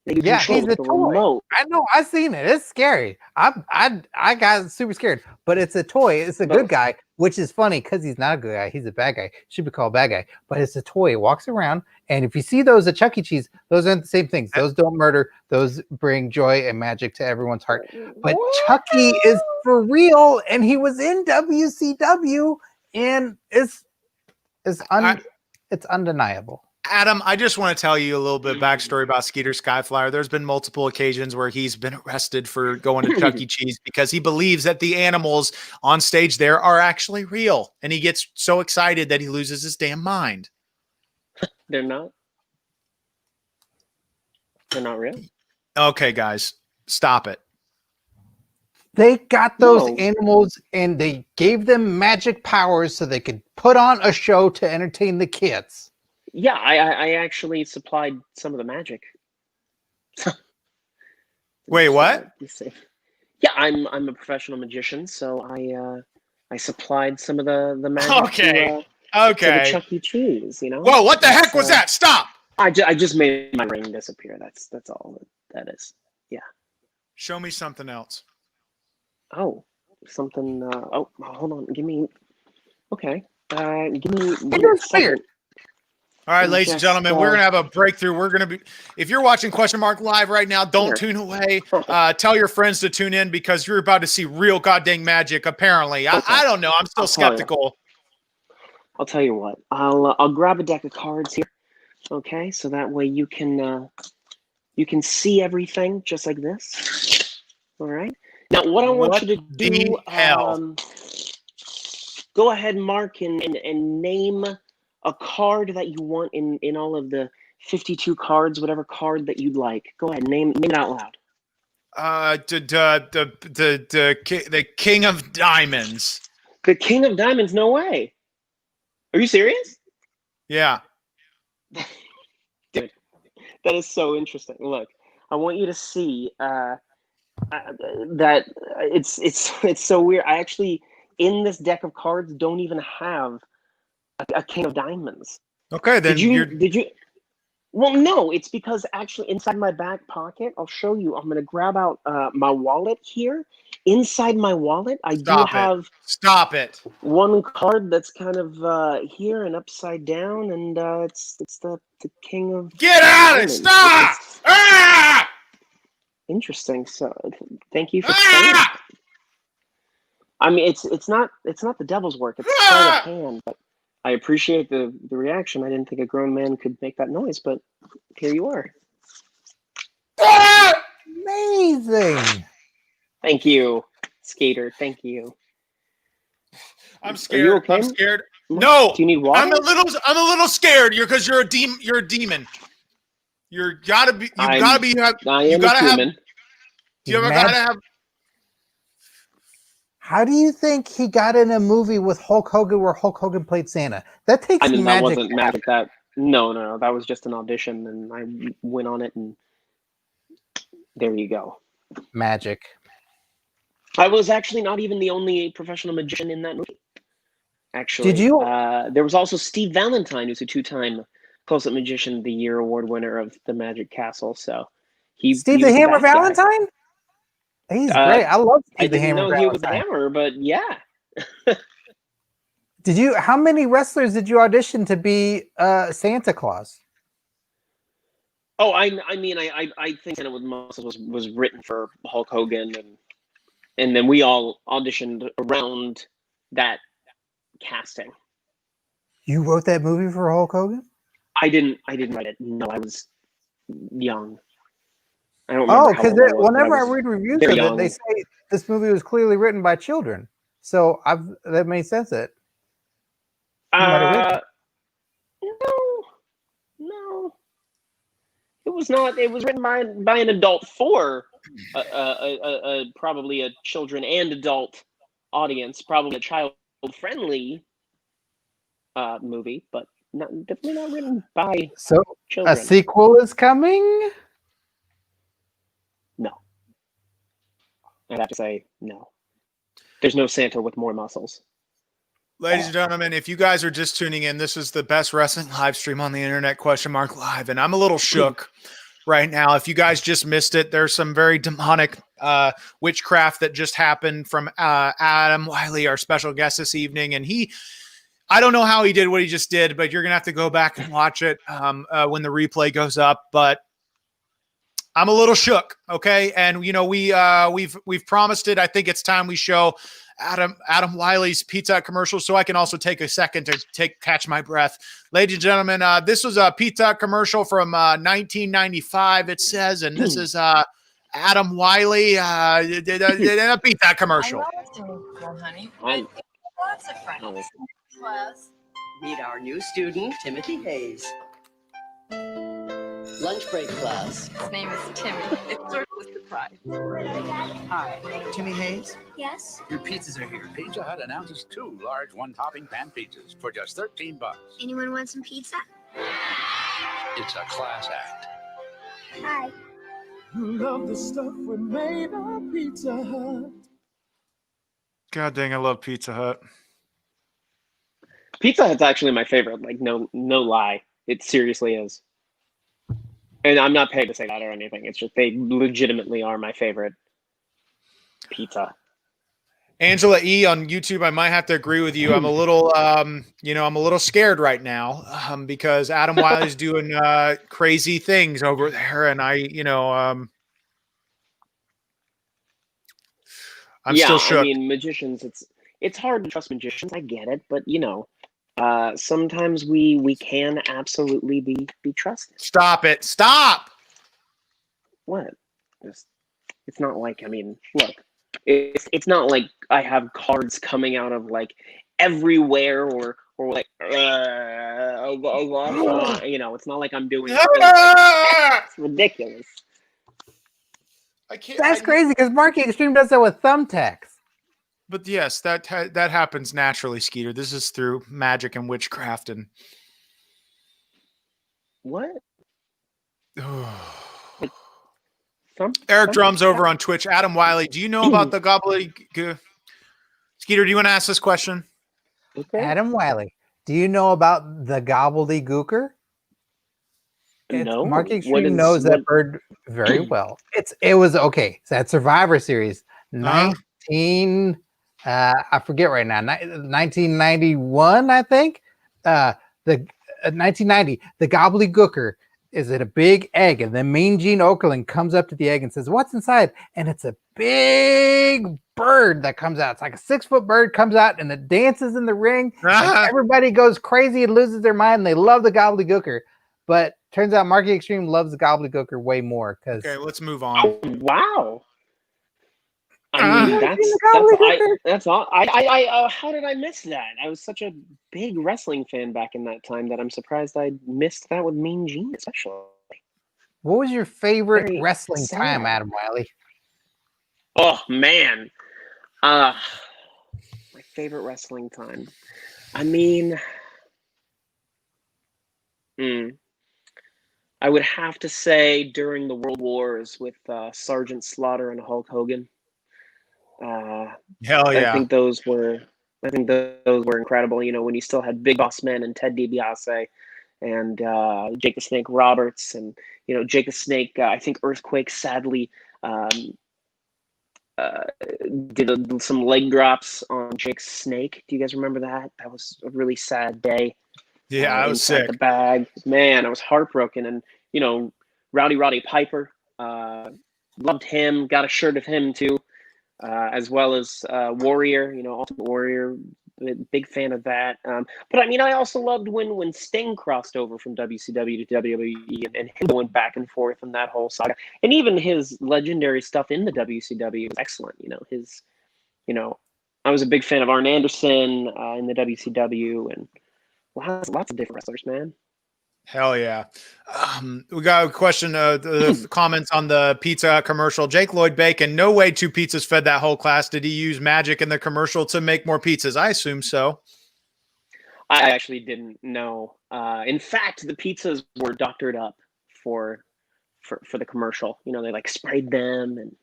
Yeah, he's a toy. Remote. I know. I've seen it. It's scary. I got super scared. But it's a toy. It's a good guy, which is funny because he's not a good guy. He's a bad guy. Should be called a bad guy. But it's a toy. It walks around, and if you see those at Chuck E. Cheese, those aren't the same things. Those don't murder. Those bring joy and magic to everyone's heart. But Chucky is for real, and he was in WCW, and it's undeniable. Adam, I just want to tell you a little bit backstory about Skeeter Skyflyer. There's been multiple occasions where he's been arrested for going to Chuck E. Cheese because he believes that the animals on stage there are actually real. And he gets so excited that he loses his damn mind. They're not? They're not real? Okay, guys, stop it. They got those animals and they gave them magic powers so they could put on a show to entertain the kids. Yeah, I actually supplied some of the magic. Wait, what? Yeah, I'm a professional magician, so I supplied some of the magic. To the Chuck E. Cheese, you know. Whoa! What the heck was that? Stop! I just made my ring disappear. That's all that is. Yeah. Show me something else. Oh, something. Hold on. Give me. Okay. Give me. All right, ladies and gentlemen, we're going to have a breakthrough. We're going to be, if you're watching Question Mark Live right now, don't tune away. Tell your friends to tune in because you're about to see real goddamn magic, apparently. I don't know. I'm still skeptical. I'll tell you what. I'll grab a deck of cards here. Okay, so that way you can see everything just like this. All right. Now, what I want you to do, go ahead, Mark, and name a card that you want in all of the 52 cards, whatever card that you'd like. Go ahead, name it out loud. The King of Diamonds. The King of Diamonds? No way. Are you serious? Yeah. Dude, that is so interesting. Look, I want you to see that it's so weird. I actually, in this deck of cards, don't even have a king of diamonds. Okay, then Did you? Well, no, it's because actually inside my back pocket, I'll show you. I'm gonna grab out my wallet here. Inside my wallet, I do have Stop it. one card that's kind of here and upside down, and it's the king of Get out of it! diamonds. Stop! Ah! Interesting. So, thank you for saying that. I mean, it's not the devil's work. It's sleight of hand. But I appreciate the reaction. I didn't think a grown man could make that noise, but here you are. Amazing. Thank you, Skeeter. Thank you. I'm scared. Are you okay? I'm scared. No. Do you need water? I'm a little scared. Because you're a demon. You're a demon. You gotta be. I am a human. How do you think he got in a movie with Hulk Hogan where Hulk Hogan played Santa? That takes magic. That wasn't magic. No. That was just an audition, and I went on it, and there you go. Magic. I was actually not even the only professional magician in that movie. Actually, did you? There was also Steve Valentine, who's a two-time Close-Up Magician of the Year award winner of the Magic Castle. So Steve the Hammer Valentine. He's great. I love Steve the Hammer. I didn't know he was a hammer, but yeah. Did you? How many wrestlers did you audition to be Santa Claus? Oh, I think Santa with Muscles was written for Hulk Hogan, and then we all auditioned around that casting. You wrote that movie for Hulk Hogan? I didn't write it. No, I was young. I don't remember. Because whenever I read reviews of it, they say this movie was clearly written by children. So that made sense. That no, it was not. It was written by an adult for probably a children and adult audience, probably a child-friendly movie, but definitely not written by children. A sequel is coming? No. I'd have to say no. There's no Santa with more muscles. Ladies and gentlemen, if you guys are just tuning in, this is the best wrestling live stream on the internet, #live. And I'm a little shook right now. If you guys just missed it, there's some very demonic witchcraft that just happened from Adam Wylie, our special guest this evening. And I don't know how he did what he just did, but you're going to have to go back and watch it when the replay goes up. But I'm a little shook. Okay. And we've promised it. I think it's time we show Adam Wylie's Pizza Hut commercial, so I can also take a second to catch my breath. Ladies and gentlemen, this was a Pizza Hut commercial from 1995, it says, and this is Adam Wylie did a Pizza Hut commercial. Well, honey, lots of friends. Class. Meet our new student, Timothy Hayes. Lunch break class. His name is Timmy. It's sort of a surprise. Hi, Timmy Hayes? Yes? Your pizzas are here. Pizza Hut announces 2 large one-topping pan pizzas for just $13. Anyone want some pizza? It's a class act. Hi. You love the stuff we made at Pizza Hut. God dang, I love Pizza Hut. Pizza Hut's actually my favorite. Like, no lie. It seriously is. And I'm not paid to say that or anything. It's just they legitimately are my favorite pizza. Angela E on YouTube, I might have to agree with you. I'm a little, I'm a little scared right now because Adam Wylie's doing crazy things over there, and I'm still shook. I mean, magicians. It's hard to trust magicians. I get it, but sometimes we can absolutely be trusted. Stop it! Stop! What? It's not like, look. It's not like I have cards coming out of like everywhere or like it's not like I'm doing it's ridiculous. I can't. That's crazy because Marquee Xtreme does that with thumbtacks. But yes, that happens naturally, Skeeter. This is through magic and witchcraft, and What? Eric Drums over on Twitch. Adam Wylie, do you know about the gobbledygook? Skeeter, do you want to ask this question? Okay. Adam Wylie, do you know about the gobbledygooker? No. Marquee Xtreme knows that bird very well. It was okay. It's that Survivor Series, 19. I forget right now. 1991, I think. The 1990. The gobbledygooker is in a big egg, and then Mean Gene Okerlund comes up to the egg and says, "What's inside?" And it's a big bird that comes out. It's like a 6-foot bird comes out, and it dances in the ring. And everybody goes crazy and loses their mind. And they love the gobbledygooker, but turns out Marquee Xtreme loves the gobbledygooker way more. Okay, let's move on. Oh, wow. I mean, that's all. How did I miss that? I was such a big wrestling fan back in that time that I'm surprised I missed that with Mean Gene, especially. What was your favorite wrestling time, Adam Wylie? Oh man, my favorite wrestling time. I mean, I would have to say during the World Wars with Sergeant Slaughter and Hulk Hogan. Hell yeah! I think those were incredible. You know, when you still had Big Boss Man and Ted DiBiase and Jake the Snake Roberts, and you know Jake the Snake. I think Earthquake sadly did some leg drops on Jake's snake. Do you guys remember that? That was a really sad day. Yeah, I was sick. The bag, man, I was heartbroken. And you know, Roddy Piper, loved him. Got a shirt of him too. As well as Warrior, you know, Ultimate Warrior, big fan of that. But I mean, I also loved when Sting crossed over from WCW to WWE and him going back and forth in that whole saga. And even his legendary stuff in the WCW was excellent. You know, I was a big fan of Arn Anderson in the WCW and lots of different wrestlers, man. Hell yeah. We got a question, the comments on the pizza commercial. Jake Lloyd Bacon, no way 2 pizzas fed that whole class. Did he use magic in the commercial to make more pizzas? I assume so. I actually didn't know. In fact, the pizzas were doctored up for the commercial. You know, they like sprayed them and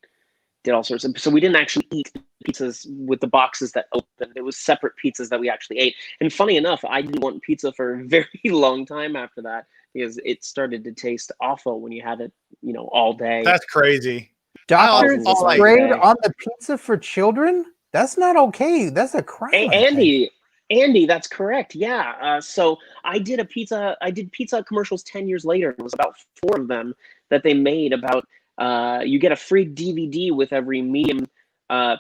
did all sorts of, so we didn't actually eat pizzas with the boxes that opened. It was separate pizzas that we actually ate. And funny enough, I didn't want pizza for a very long time after that because it started to taste awful when you had it, you know, all day. That's crazy. Doctors sprayed on the pizza for children? That's not okay. That's a crime. Andy, that's correct. Yeah. So I did pizza commercials 10 years later. It was about 4 of them that they made about you get a free DVD with every medium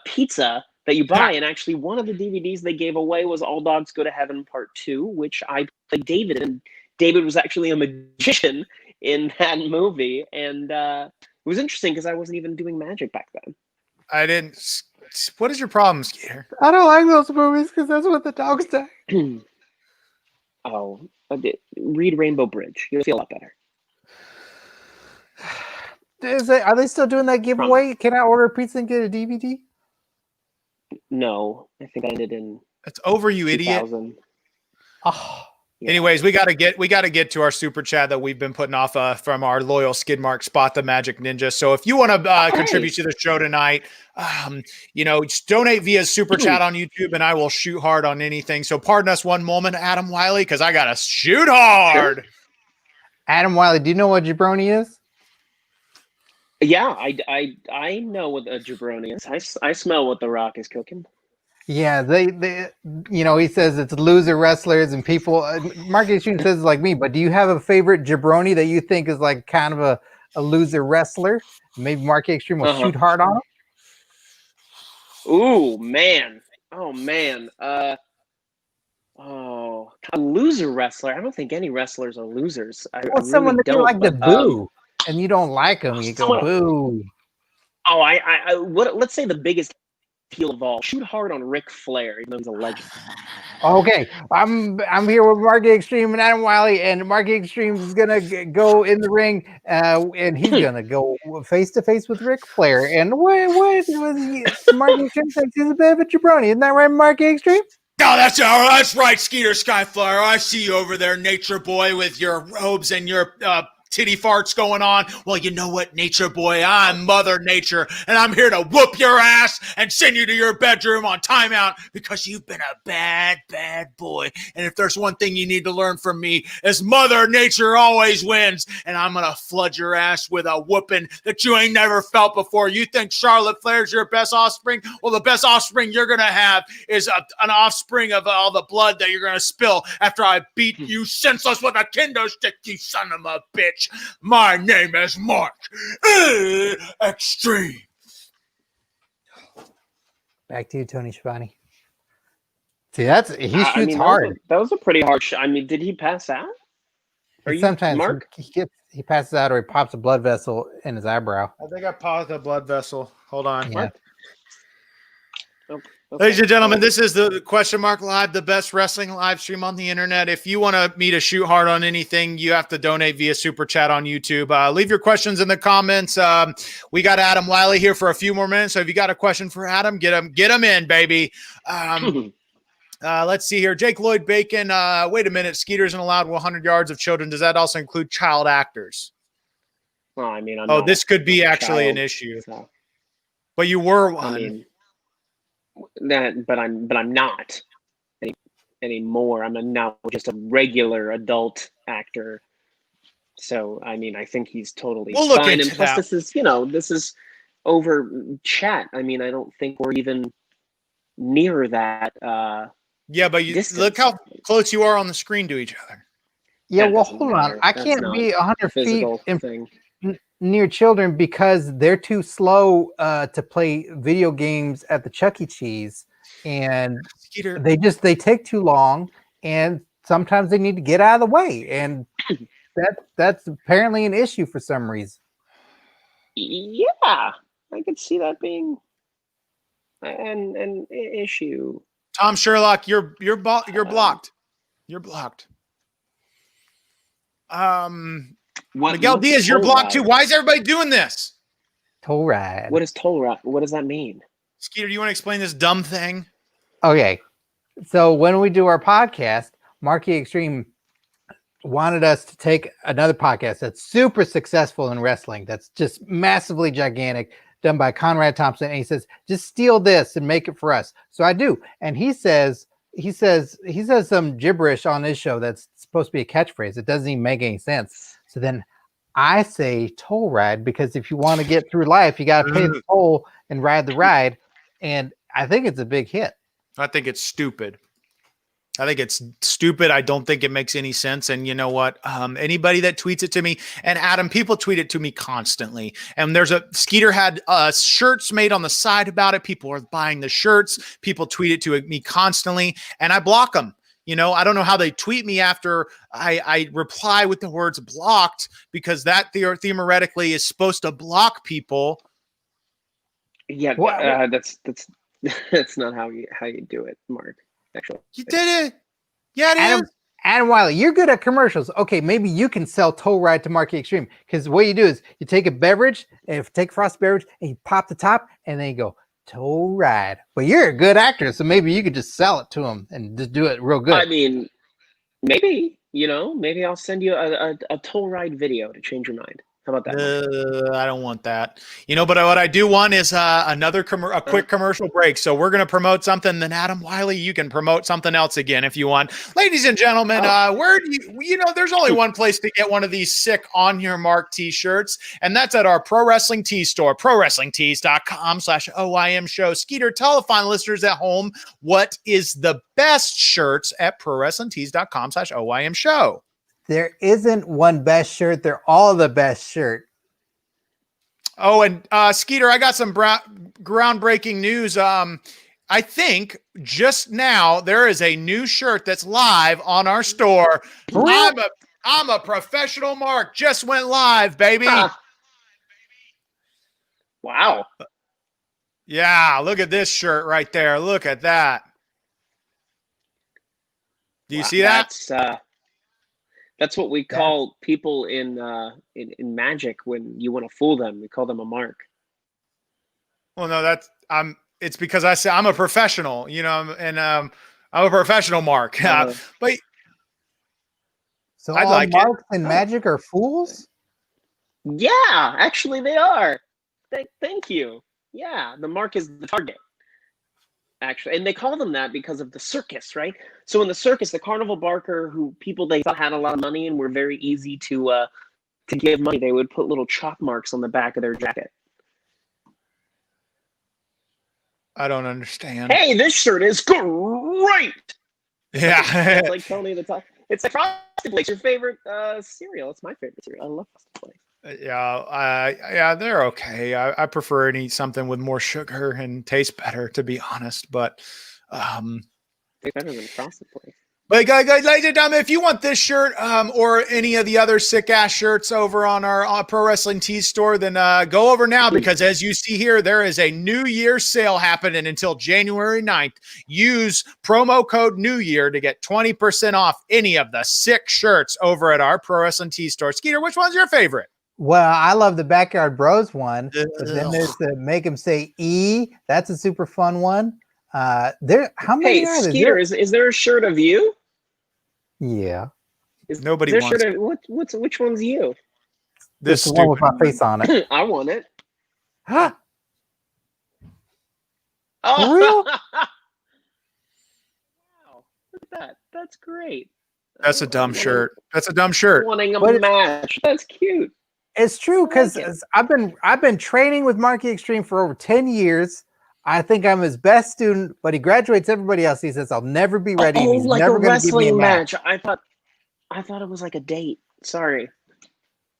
pizza that you buy. And actually one of the DVDs they gave away was All Dogs Go to Heaven Part 2, which I played David, and David was actually a magician in that movie. And it was interesting because I wasn't even doing magic back then. I didn't. What is your problem, Skeeter? I don't like those movies because that's what the dogs die. Oh, read Rainbow Bridge. You'll feel a lot better. Are they still doing that giveaway? Can I order a pizza and get a DVD? No, I think I ended in. It's over, you 2000. idiot. Oh. Yeah. Anyways, we gotta get to our super chat that we've been putting off from our loyal Skidmark Spot the Magic Ninja. So if you want to contribute to the show tonight, you know, just donate via super chat on YouTube, and I will shoot hard on anything. So pardon us one moment, Adam Wylie, because I gotta shoot hard. Sure. Adam Wylie, do you know what jabroni is? Yeah, I know what a jabroni is. I smell what The Rock is cooking. Yeah, they you know, he says it's loser wrestlers and people. Marquee Xtreme says it's like me, but do you have a favorite jabroni that you think is like kind of a loser wrestler? Maybe Marquee Xtreme will shoot hard on him. Ooh, man. Oh, man. A loser wrestler. I don't think any wrestlers are losers. Well, someone that you like to boo, and you don't like them, you go boo. Oh, let's say the biggest heel of all. Shoot hard on Ric Flair, even though he's a legend. Okay, I'm here with Marquee Xtreme and Adam Wylie, and Marquee Xtreme is gonna go in the ring, and he's gonna go face to face with Ric Flair. And what was Marquee Xtreme thinks he's a bit of a jabroni, isn't that right, Marquee Xtreme? Oh, that's right, Skeeter Skyflyer. I see you over there, nature boy, with your robes and your titty farts going on. Well, you know what, nature boy? I'm Mother Nature, and I'm here to whoop your ass and send you to your bedroom on timeout because you've been a bad, bad boy. And if there's one thing you need to learn from me, is Mother Nature always wins, and I'm gonna flood your ass with a whooping that you ain't never felt before. You think Charlotte Flair's your best offspring? Well, the best offspring you're gonna have is an offspring of all the blood that you're gonna spill after I beat you senseless with a kendo stick, you son of a bitch. My name is Mark Xtreme. Back to you, Tony Schiavone. See, he shoots hard. That was a pretty hard shot. I mean, did he pass out? Sometimes Mark? he passes out or he pops a blood vessel in his eyebrow. I think I paused a blood vessel. Hold on. Yeah. Okay. Ladies and gentlemen, this is the Question Mark Live, the best wrestling live stream on the internet. If you want me to shoot hard on anything, you have to donate via Super Chat on YouTube. Leave your questions in the comments. We got Adam Wylie here for a few more minutes, so if you got a question for Adam, get him in, baby. Let's see here. Jake Lloyd Bacon. Wait a minute. Skeeter isn't allowed 100 yards of children. Does that also include child actors? Well, I mean, this could be actually an issue. So. But you were one. I mean, but I'm not anymore. I'm now just a regular adult actor. So I mean, I think he's totally fine. And plus, this is over chat. I mean, I don't think we're even near that. Yeah, but look how close you are on the screen to each other. Yeah, well, hold on. I can't be 100 feet near children because they're too slow to play video games at the Chuck E. Cheese, and Skeeter, they take too long, and sometimes they need to get out of the way, and that's apparently an issue for some reason. Yeah, I could see that being an issue. Tom Sherlock, you're blocked. You're blocked. Miguel Diaz, you're blocked too. Why is everybody doing this? Toll ride. What is toll ride? What does that mean? Skeeter, do you want to explain this dumb thing? Okay. So when we do our podcast, Marquee Xtreme wanted us to take another podcast that's super successful in wrestling, that's just massively gigantic, done by Conrad Thompson, and he says, just steal this and make it for us. So I do. And he says some gibberish on his show that's supposed to be a catchphrase. It doesn't even make any sense. So then I say toll ride, because if you want to get through life, you got to pay the toll and ride the ride. And I think it's a big hit. I think it's stupid. I don't think it makes any sense. And you know what? Anybody that tweets it to me, and Adam, people tweet it to me constantly. And Skeeter had shirts made on the side about it. People are buying the shirts. People tweet it to me constantly, and I block them. You know, I don't know how they tweet me after I reply with the words blocked, because that theoretically is supposed to block people. Yeah, that's not how you do it, Mark. Actually, you did it. Yeah, it is. Adam Wylie, you're good at commercials. Okay, maybe you can sell toll ride to Marquee Xtreme, because what you do is you take a beverage, and take a frosted beverage, and you pop the top, and then you go toll ride. But you're a good actor, so maybe you could just sell it to them and just do it real good. I mean, maybe I'll send you a toll ride video to change your mind. How about that? I don't want that. But what I do want is a quick commercial break. So we're going to promote something. Then Adam Wylie, you can promote something else again if you want. Ladies and gentlemen, where do there's only one place to get one of these sick On Your Mark t-shirts, and that's at our Pro Wrestling Tee store, prowrestlingtees.com/OIM show. Skeeter, tell the fine listeners at home what is the best shirts at prowrestlingtees.com/OIM show. There isn't one best shirt. They're all the best shirt. Oh, and Skeeter, I got some groundbreaking news. I think just now there is a new shirt that's live on our store. I'm a professional Mark. Just went live, baby. Wow. Yeah, look at this shirt right there. Look at that. Do you see that? That's what we call people in magic when you want to fool them. We call them a mark. Well, no, it's because I say I'm a professional, and I'm a professional mark. But So I'd all like it. marks and magic are fools? Yeah, actually they are. Thank you. Yeah, the mark is the target. Actually, and they call them that because of the circus, right? So in the circus, the carnival barker, who people they thought had a lot of money and were very easy to give money, they would put little chalk marks on the back of their jacket. I don't understand. Hey, this shirt is great. Yeah. It's like Tony the Top. It's like Frosted Flakes, your favorite cereal. It's my favorite cereal. I love Frosted Flakes. Yeah, they're okay. I prefer to eat something with more sugar and taste better, to be honest. But They're better than Frosted Flakes. But guys, ladies and gentlemen, if you want this shirt or any of the other sick ass shirts over on our Pro Wrestling Tees store, then go over now, because as you see here, there is a New Year sale happening until January 9th. Use promo code New Year to get 20% off any of the sick shirts over at our Pro Wrestling Tees store. Skeeter, which one's your favorite? Well, I love the Backyard Bros one, but then there's the Make 'em Say E. That's a super fun one. How many are there? Skeeter, is there a shirt of you? Yeah. Nobody is there wants shirt of, which one's you? this the one with my face on it. I want it. Huh? Oh, For real? wow, look at that. That's great. That's a dumb shirt. That's a dumb shirt. Wanting a But match. That's cute. It's true, because I like I've been training with Marquee Xtreme for over 10 years. I think I'm his best student, but he graduates everybody else. He says I'll never be ready. And he's like never a going to give me a wrestling match. match. I thought it was like a date. Sorry.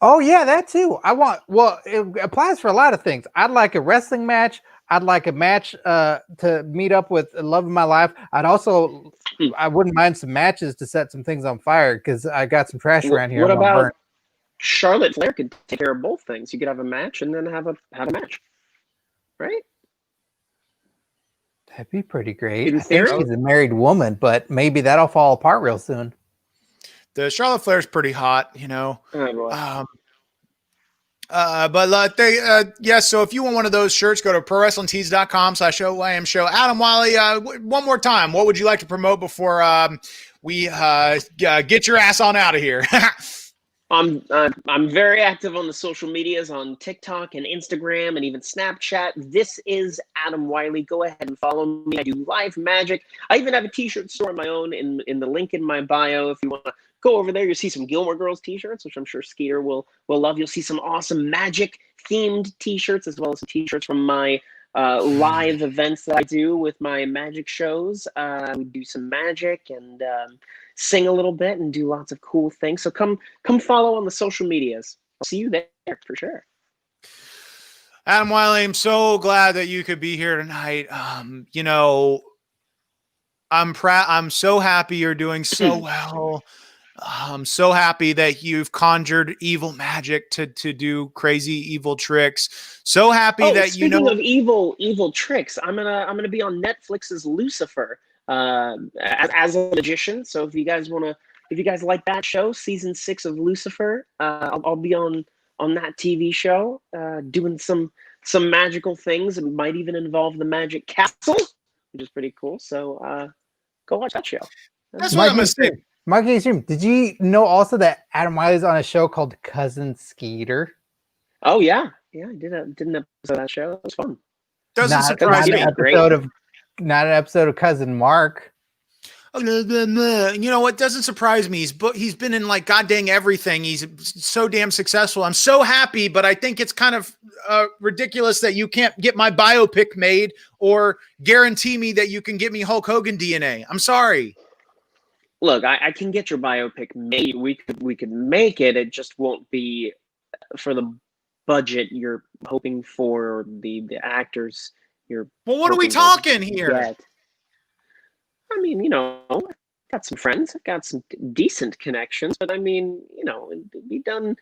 Oh yeah, that too. It applies for a lot of things. I'd like a wrestling match. I'd like a match to meet up with the love of my life. I wouldn't mind some matches to set some things on fire, because I got some trash around here. What I wanna about burn. Charlotte Flair could take care of both things? You could have a match and then have a match, right? That'd be pretty great. In I think theory? she's a married woman, but maybe that'll fall apart real soon. The Charlotte Flair's pretty hot, you know. Oh, boy. So if you want one of those shirts, go to prowrestlingtees.com/OYM show. Adam Wylie, one more time, what would you like to promote before we get your ass on out of here? I'm very active on the social medias, on TikTok and Instagram and even Snapchat. This is Adam Wylie. Go ahead and follow me. I do live magic. I even have a t-shirt store of my own in the link in my bio. If you want to go over there, you'll see some Gilmore Girls t-shirts, which I'm sure Skeeter will love. You'll see some awesome magic themed t-shirts, as well as some t-shirts from my live events that I do with my magic shows. We do some magic and sing a little bit and do lots of cool things. So come follow on the social medias. I'll see you there for sure. Adam Wylie, I'm so glad that you could be here tonight. You know, I'm proud. I'm so happy you're doing so well. I'm so happy that you've conjured evil magic to do crazy evil tricks. So happy that you know. Speaking of evil tricks, I'm gonna be on Netflix's Lucifer as a magician. So if you guys like that show, season 6 of Lucifer, I'll be on that TV show doing some magical things. It might even involve the Magic Castle, which is pretty cool. So go watch that show. That's what I'm gonna say. Marquee Xtreme, did you know also that Adam Wylie's on a show called Cousin Skeeter? Oh yeah, I did an episode of that show. It was fun. Doesn't surprise me. Not an episode of Cousin Mark. You know what doesn't surprise me? He's been in like goddamn everything. He's so damn successful. I'm so happy, but I think it's kind of ridiculous that you can't get my biopic made or guarantee me that you can get me Hulk Hogan DNA. I'm sorry. Look, I can get your biopic made. We could make it. It just won't be for the budget you're hoping for, or the actors you're. Well, what are we talking here? Get. I mean, you know, I've got some friends. I've got some decent connections, but I mean, you know, it'd be done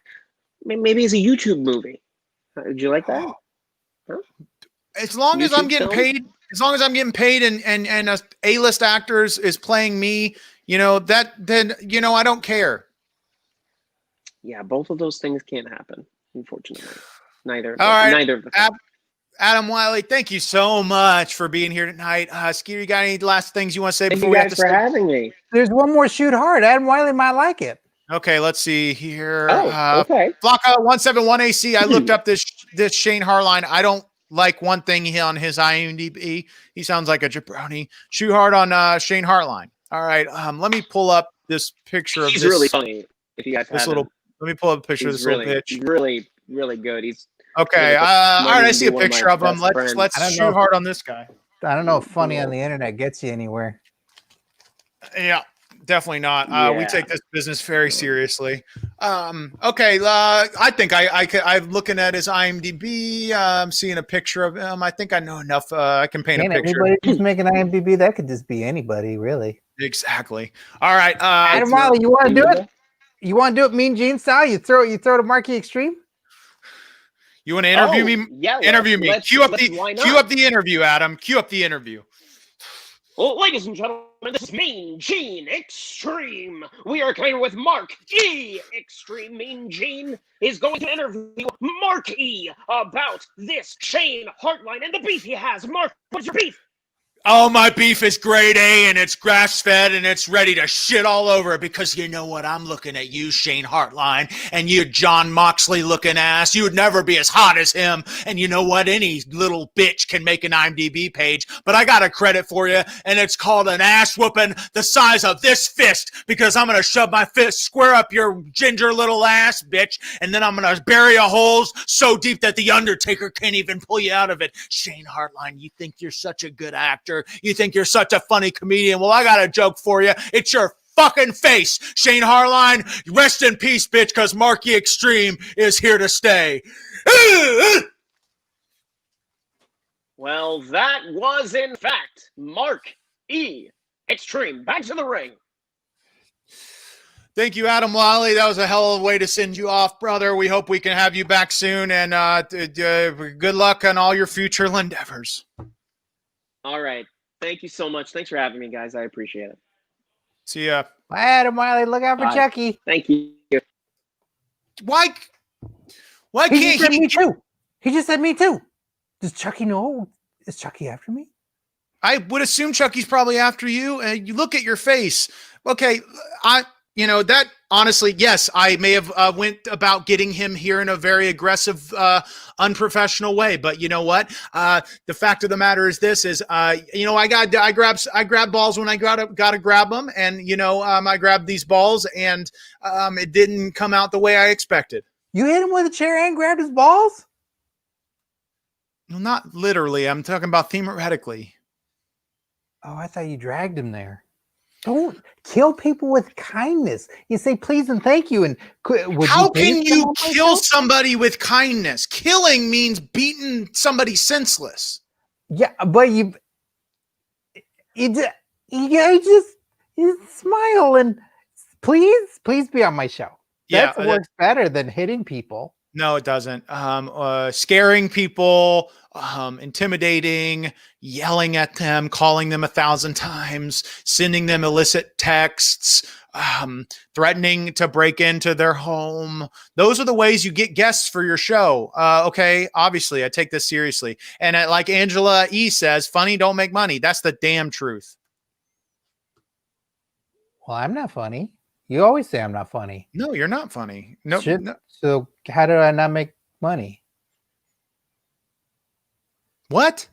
maybe as a YouTube movie. Would you like that? Huh? As long as I'm getting paid, and a A-list actor is playing me, you know, then I don't care. Yeah, both of those things can't happen, unfortunately. Neither. All right. Neither of them. Adam Wylie, thank you so much for being here tonight. Skeeter, you got any last things you want to say Thank before you we have guys to for start? having me. There's one more shoot hard. Adam Wylie might like it. Okay, let's see here. Oh, okay. Flocka 171 AC. I looked up this Shane Harline. I don't like one thing on his IMDb. He sounds like a jabroni. Shoot hard on Shane Harline. All right, let me pull up this picture of He's this. really funny. If you guys This have little. Let me pull up a picture of this little bitch. really, really good. He's Okay. really All right, I see a one of picture my of him. best friends. Let's I don't shoot know. hard on this guy. I don't know if funny on the internet gets you anywhere. Yeah, definitely not. We Yeah. take this business very seriously. Okay, I think I'm looking at his IMDb. I'm seeing a picture of him. I think I know enough. I can paint Can a picture. anybody just make an IMDb? That could just be anybody, really. Exactly. All right. Adam Wylie, you want to do it? You want to do it Mean Gene style? You throw to Marquee Xtreme? You want to interview me? Yeah, Interview me. why Cue up the interview, Adam. Cue up the interview. Well, ladies and gentlemen, this is Mean Gene Xtreme. We are coming with Marquee Xtreme. Mean Gene is going to interview Marquee about this Shane Hartline and the beef he has. Mark, what's your beef? Oh, my beef is grade A and it's grass-fed and it's ready to shit all over it because you know what? I'm looking at you, Shane Hartline, and you John Moxley-looking ass. You would never be as hot as him. And you know what? Any little bitch can make an IMDb page, but I got a credit for you, and it's called an ass whooping the size of this fist because I'm going to shove my fist square up your ginger little ass, bitch, and then I'm going to bury a holes so deep that the Undertaker can't even pull you out of it. Shane Hartline, you think you're such a good actor. You think you're such a funny comedian. Well, I got a joke for you. It's your fucking face. Shane Hartline, rest in peace, bitch, because Marquee Xtreme is here to stay. Well, that was, in fact, Marquee Xtreme. Back to the ring. Thank you, Adam Wylie. That was a hell of a way to send you off, brother. We hope we can have you back soon, and good luck on all your future endeavors. All right. Thank you so much. Thanks for having me, guys. I appreciate it. See ya. Adam Wylie, look out for Bye. Chucky. Thank you. Why He can't just said he? me too. He just said me too. Does Chucky know? Is Chucky after me? I would assume Chucky's probably after you. And you look at your face. Okay, that honestly, yes, I may have went about getting him here in a very aggressive, unprofessional way. But you know what? The fact of the matter is this: I grab balls when I gotta grab them, and I grabbed these balls, and it didn't come out the way I expected. You hit him with a chair and grabbed his balls? Well, not literally. I'm talking about theoretically. Oh, I thought you dragged him there. Don't kill people with kindness. You say please and thank you. And how can you kill somebody with kindness? Killing means beating somebody senseless. Yeah, but you just smile and please be on my show. That works better than hitting people. No, it doesn't. Scaring people, intimidating, yelling at them, calling them 1,000 times, sending them illicit texts, threatening to break into their home. Those are the ways you get guests for your show. Okay, obviously, I take this seriously. And like Angela E. says, funny don't make money. That's the damn truth. Well, I'm not funny. You always say I'm not funny. No, you're not funny. No. So how do I not make money? What?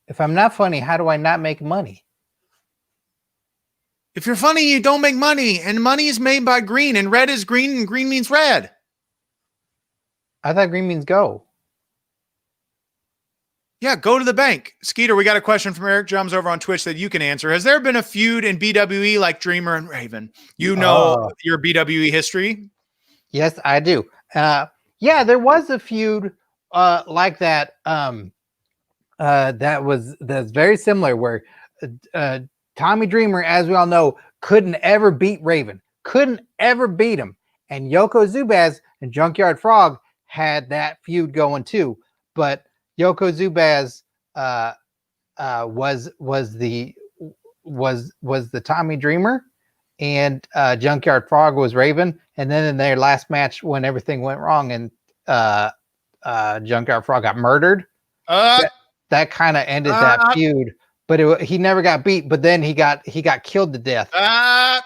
If I'm not funny, how do I not make money? If you're funny, you don't make money, and money is made by green, and red is green, and green means red. I thought green means go. Yeah, go to the bank. Skeeter, we got a question from Eric Jums over on Twitch that you can answer. Has there been a feud in BWE like Dreamer and Raven? You know your BWE history? Yes, I do. Yeah, there was a feud like that. That's very similar where Tommy Dreamer, as we all know, couldn't ever beat Raven. Couldn't ever beat him. And Yoko Zubaz and Junkyard Frog had that feud going too. But Yoko Zubaz was the Tommy Dreamer, and Junkyard Frog was Raven. And then in their last match, when everything went wrong and Junkyard Frog got murdered, That kind of ended that feud. But he never got beat. But then he got killed to death.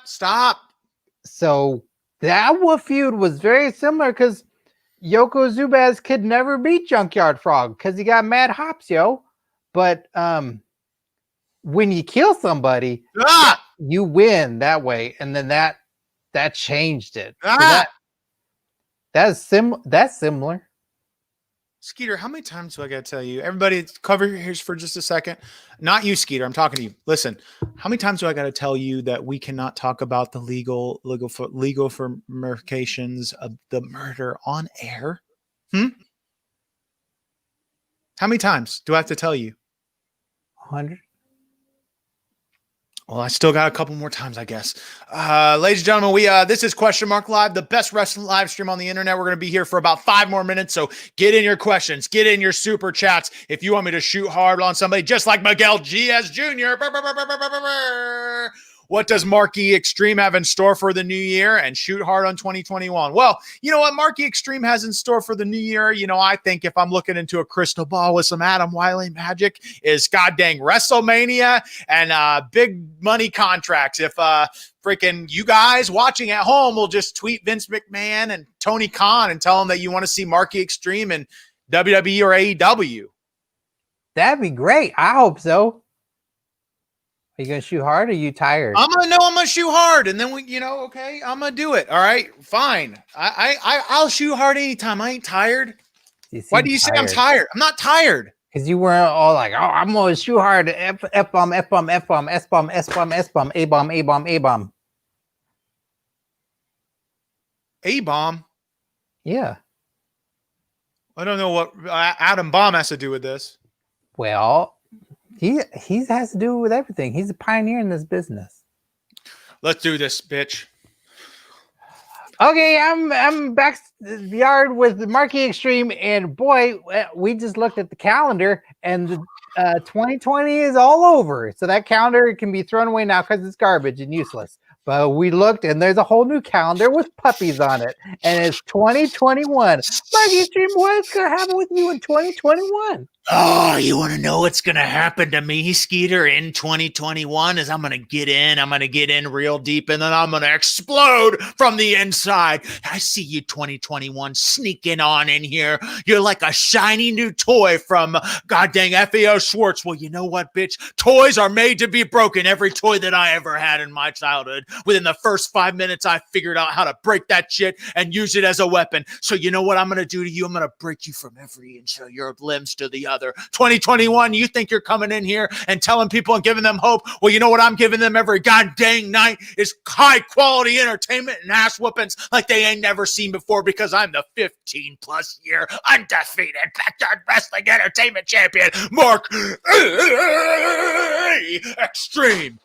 Stop. So that feud was very similar because Yoko Zubaz could never beat Junkyard Frog because he got mad hops, yo. But when you kill somebody, you win that way, and then that changed it. So that's similar. Skeeter, how many times do I got to tell you? Everybody, cover your ears for just a second. Not you, Skeeter. I'm talking to you. Listen, how many times do I got to tell you that we cannot talk about the legal ramifications of the murder on air? How many times do I have to tell you? 100. Well, I still got a couple more times, I guess. Ladies and gentlemen, this is Question Mark Live, the best wrestling live stream on the internet. We're going to be here for about 5 more minutes, so get in your questions, get in your super chats. If you want me to shoot hard on somebody, just like Miguel G.S. Jr., what does Marquee Xtreme have in store for the new year? And shoot hard on 2021. Well, you know what Marquee Xtreme has in store for the new year? You know, I think if I'm looking into a crystal ball with some Adam Wylie magic, is goddamn WrestleMania and big money contracts. If freaking you guys watching at home will just tweet Vince McMahon and Tony Khan and tell them that you want to see Marquee Xtreme in WWE or AEW. That'd be great. I hope so. Are you gonna shoot hard or are you tired? I'm gonna shoot hard, and then okay, I'm gonna do it. All right, fine. I'll shoot hard anytime. I ain't tired. Why do you say I'm tired? I'm not tired. Because you weren't all like, oh, I'm gonna shoot hard. F bomb, F bomb, F bomb, S bomb, S bomb, S bomb, A bomb, A bomb, A bomb. A bomb. Yeah. I don't know what Adam Bomb has to do with this. Well, he has to do with everything. He's a pioneer in this business. Let's do this, bitch. Okay, I'm backyard with the Marquee Xtreme, and boy, we just looked at the calendar, and the 2020 is all over. So that calendar can be thrown away now because it's garbage and useless. But we looked, and there's a whole new calendar with puppies on it, and it's 2021. Marquee Xtreme, what's gonna happen with you in 2021? Oh, you want to know what's going to happen to me, Skeeter, in 2021 is I'm going to get in real deep, and then I'm going to explode from the inside. I see you 2021 sneaking on in here. You're like a shiny new toy from goddamn FAO Schwartz. Well, you know what, bitch? Toys are made to be broken. Every toy that I ever had in my childhood, within the first 5 minutes, I figured out how to break that shit and use it as a weapon. So you know what I'm going to do to you? I'm going to break you from every inch of your limbs to the other. 2021, you think you're coming in here and telling people and giving them hope? Well, you know what I'm giving them every goddamn night is high quality entertainment and ass whoopings like they ain't never seen before, because I'm the 15 plus year undefeated backyard wrestling entertainment champion, Mark Xtreme.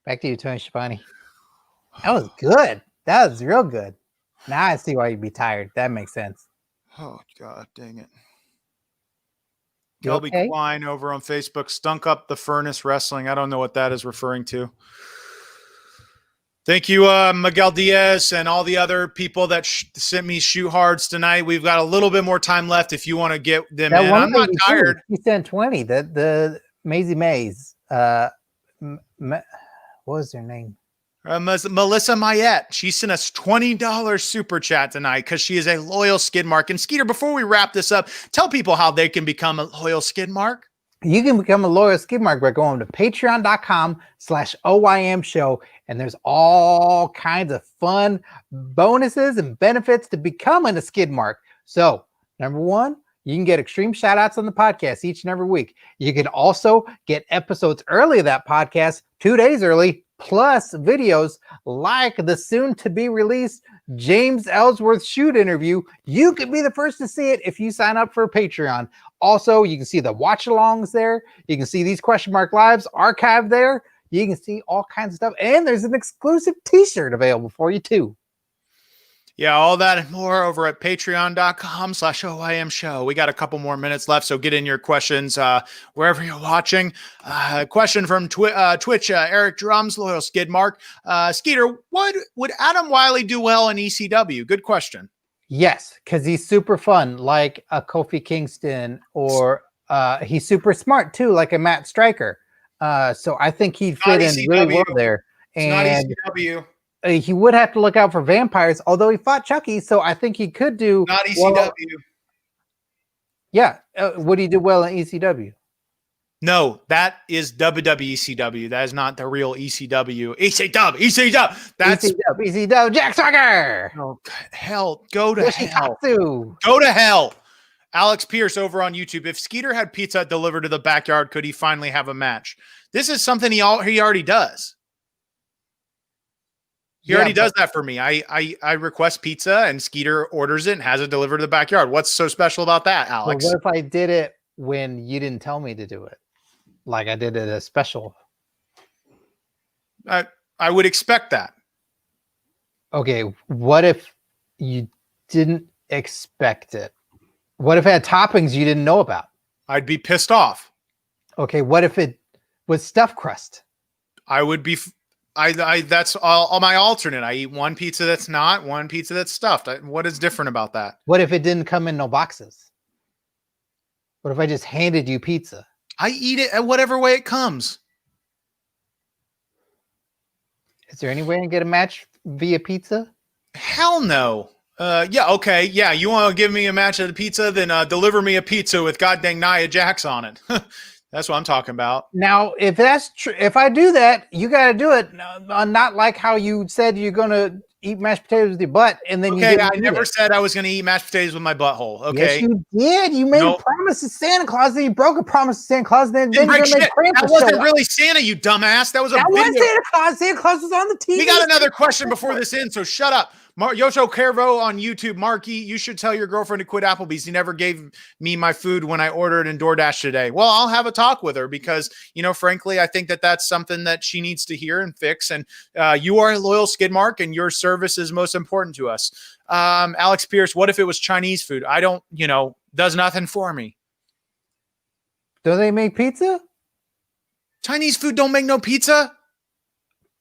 Back to you, Tony Schiavone. That was good. That was real good. Now I see why you'd be tired. That makes sense. Oh, God dang it. You Kelby okay? Klein over on Facebook, stunk up the furnace wrestling. I don't know what that is referring to. Thank you, Miguel Diaz, and all the other people that sent me shoot hards tonight. We've got a little bit more time left if you want to get them in. I'm not tired. He sent 20. The Maisie Mays. What was their name? Melissa Mayette. She sent us $20 super chat tonight because she is a loyal skid mark. And Skeeter, before we wrap this up, tell people how they can become a loyal skid mark. You can become a loyal skid mark by going to patreon.com/OYM show. And there's all kinds of fun bonuses and benefits to becoming a skid mark. So, number one, you can get extreme shout outs on the podcast each and every week. You can also get episodes early of that podcast 2 days early, plus videos like the soon to be released James Ellsworth shoot interview. You could be the first to see it if you sign up for Patreon. Also, you can see the watch alongs there. You can see these question mark lives archived there. You can see all kinds of stuff. And there's an exclusive t-shirt available for you too. Yeah, all that and more over at patreon.com/OIM show. We got a couple more minutes left, so get in your questions wherever you're watching. Question from Twitch, Eric Drums, loyal skid mark. Skeeter, what would Adam Wylie do well in ECW? Good question. Yes, because he's super fun, like a Kofi Kingston, or he's super smart too, like a Matt Stryker. So I think he'd fit in really well there. It's not And ECW. He would have to look out for vampires, although he fought Chucky, so I think he could do Not ECW. well. Yeah, would he do well in ECW? No, that is WWECW. That is not the real ECW. ECW. That's ECW. Jack Swagger. oh, hell. Go to hell. Yoshikatsu. Go to hell. Alex Pierce over on YouTube. If Skeeter had pizza delivered to the backyard, could he finally have a match? This is something he already does. He already does that for me. I request pizza and Skeeter orders it and has it delivered to the backyard. What's so special about that, Alex? Well, what if I did it when you didn't tell me to do it? Like I did it as special. I would expect that. Okay, what if you didn't expect it? What if it had toppings you didn't know about? I'd be pissed off. Okay, what if it was stuffed crust? I would be. That's all my alternate. I eat one pizza that's not, one pizza that's stuffed. What is different about that? What if it didn't come in no boxes? What if I just handed you pizza? I eat it at whatever way it comes. Is there any way I can get a match via pizza? Hell no. Yeah, okay. Yeah, you want to give me a match of the pizza, then deliver me a pizza with goddamn Nia Jax on it. That's what I'm talking about. Now, if that's true, if I do that, you got to do it. Not like how you said you're going to eat mashed potatoes with your butt, and then okay, I never said I was going to eat mashed potatoes with my butthole. Okay, yes, you did. You made a promise to Santa Claus, then you broke a promise to Santa Claus. Then you're going to make Krampus. That wasn't really Santa, you dumbass. That was a video. Was Santa Claus. Santa Claus was on the TV. We got another question before this ends, so shut up. Yocho Carvo on YouTube. Marquee, you should tell your girlfriend to quit Applebee's. He never gave me my food when I ordered in DoorDash today. Well, I'll have a talk with her because, frankly, I think that that's something that she needs to hear and fix. And you are a loyal skid mark and your service is most important to us. Alex Pierce, what if it was Chinese food? I don't, does nothing for me. Do they make pizza? Chinese food don't make no pizza?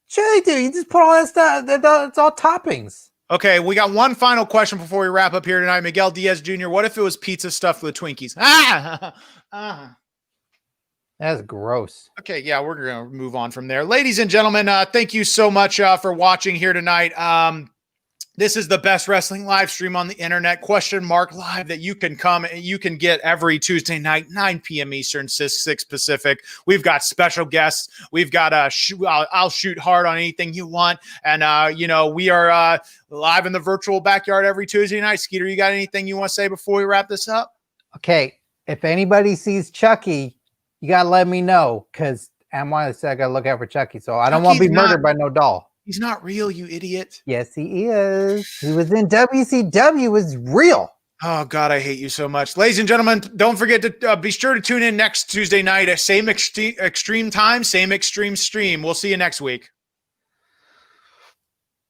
Sure they do. You just put all that stuff. It's all toppings. Okay, we got one final question before we wrap up here tonight. Miguel Diaz Jr., what if it was pizza stuffed with Twinkies? That's gross. Okay, yeah, we're going to move on from there. Ladies and gentlemen, thank you so much for watching here tonight. This is the best wrestling live stream on the internet, !live, that you can get every Tuesday night, 9 p.m. Eastern, 6 Pacific. We've got special guests. We've got I'll shoot hard on anything you want. And, we are live in the virtual backyard every Tuesday night. Skeeter, you got anything you want to say before we wrap this up? Okay, if anybody sees Chucky, you got to let me know because Adam Wylie said I got to look out for Chucky. So I don't want to be murdered by no doll. He's not real, you idiot. Yes, he is. He was in WCW. It was real. Oh, God, I hate you so much. Ladies and gentlemen, don't forget to be sure to tune in next Tuesday night at same extreme time, same extreme stream. We'll see you next week.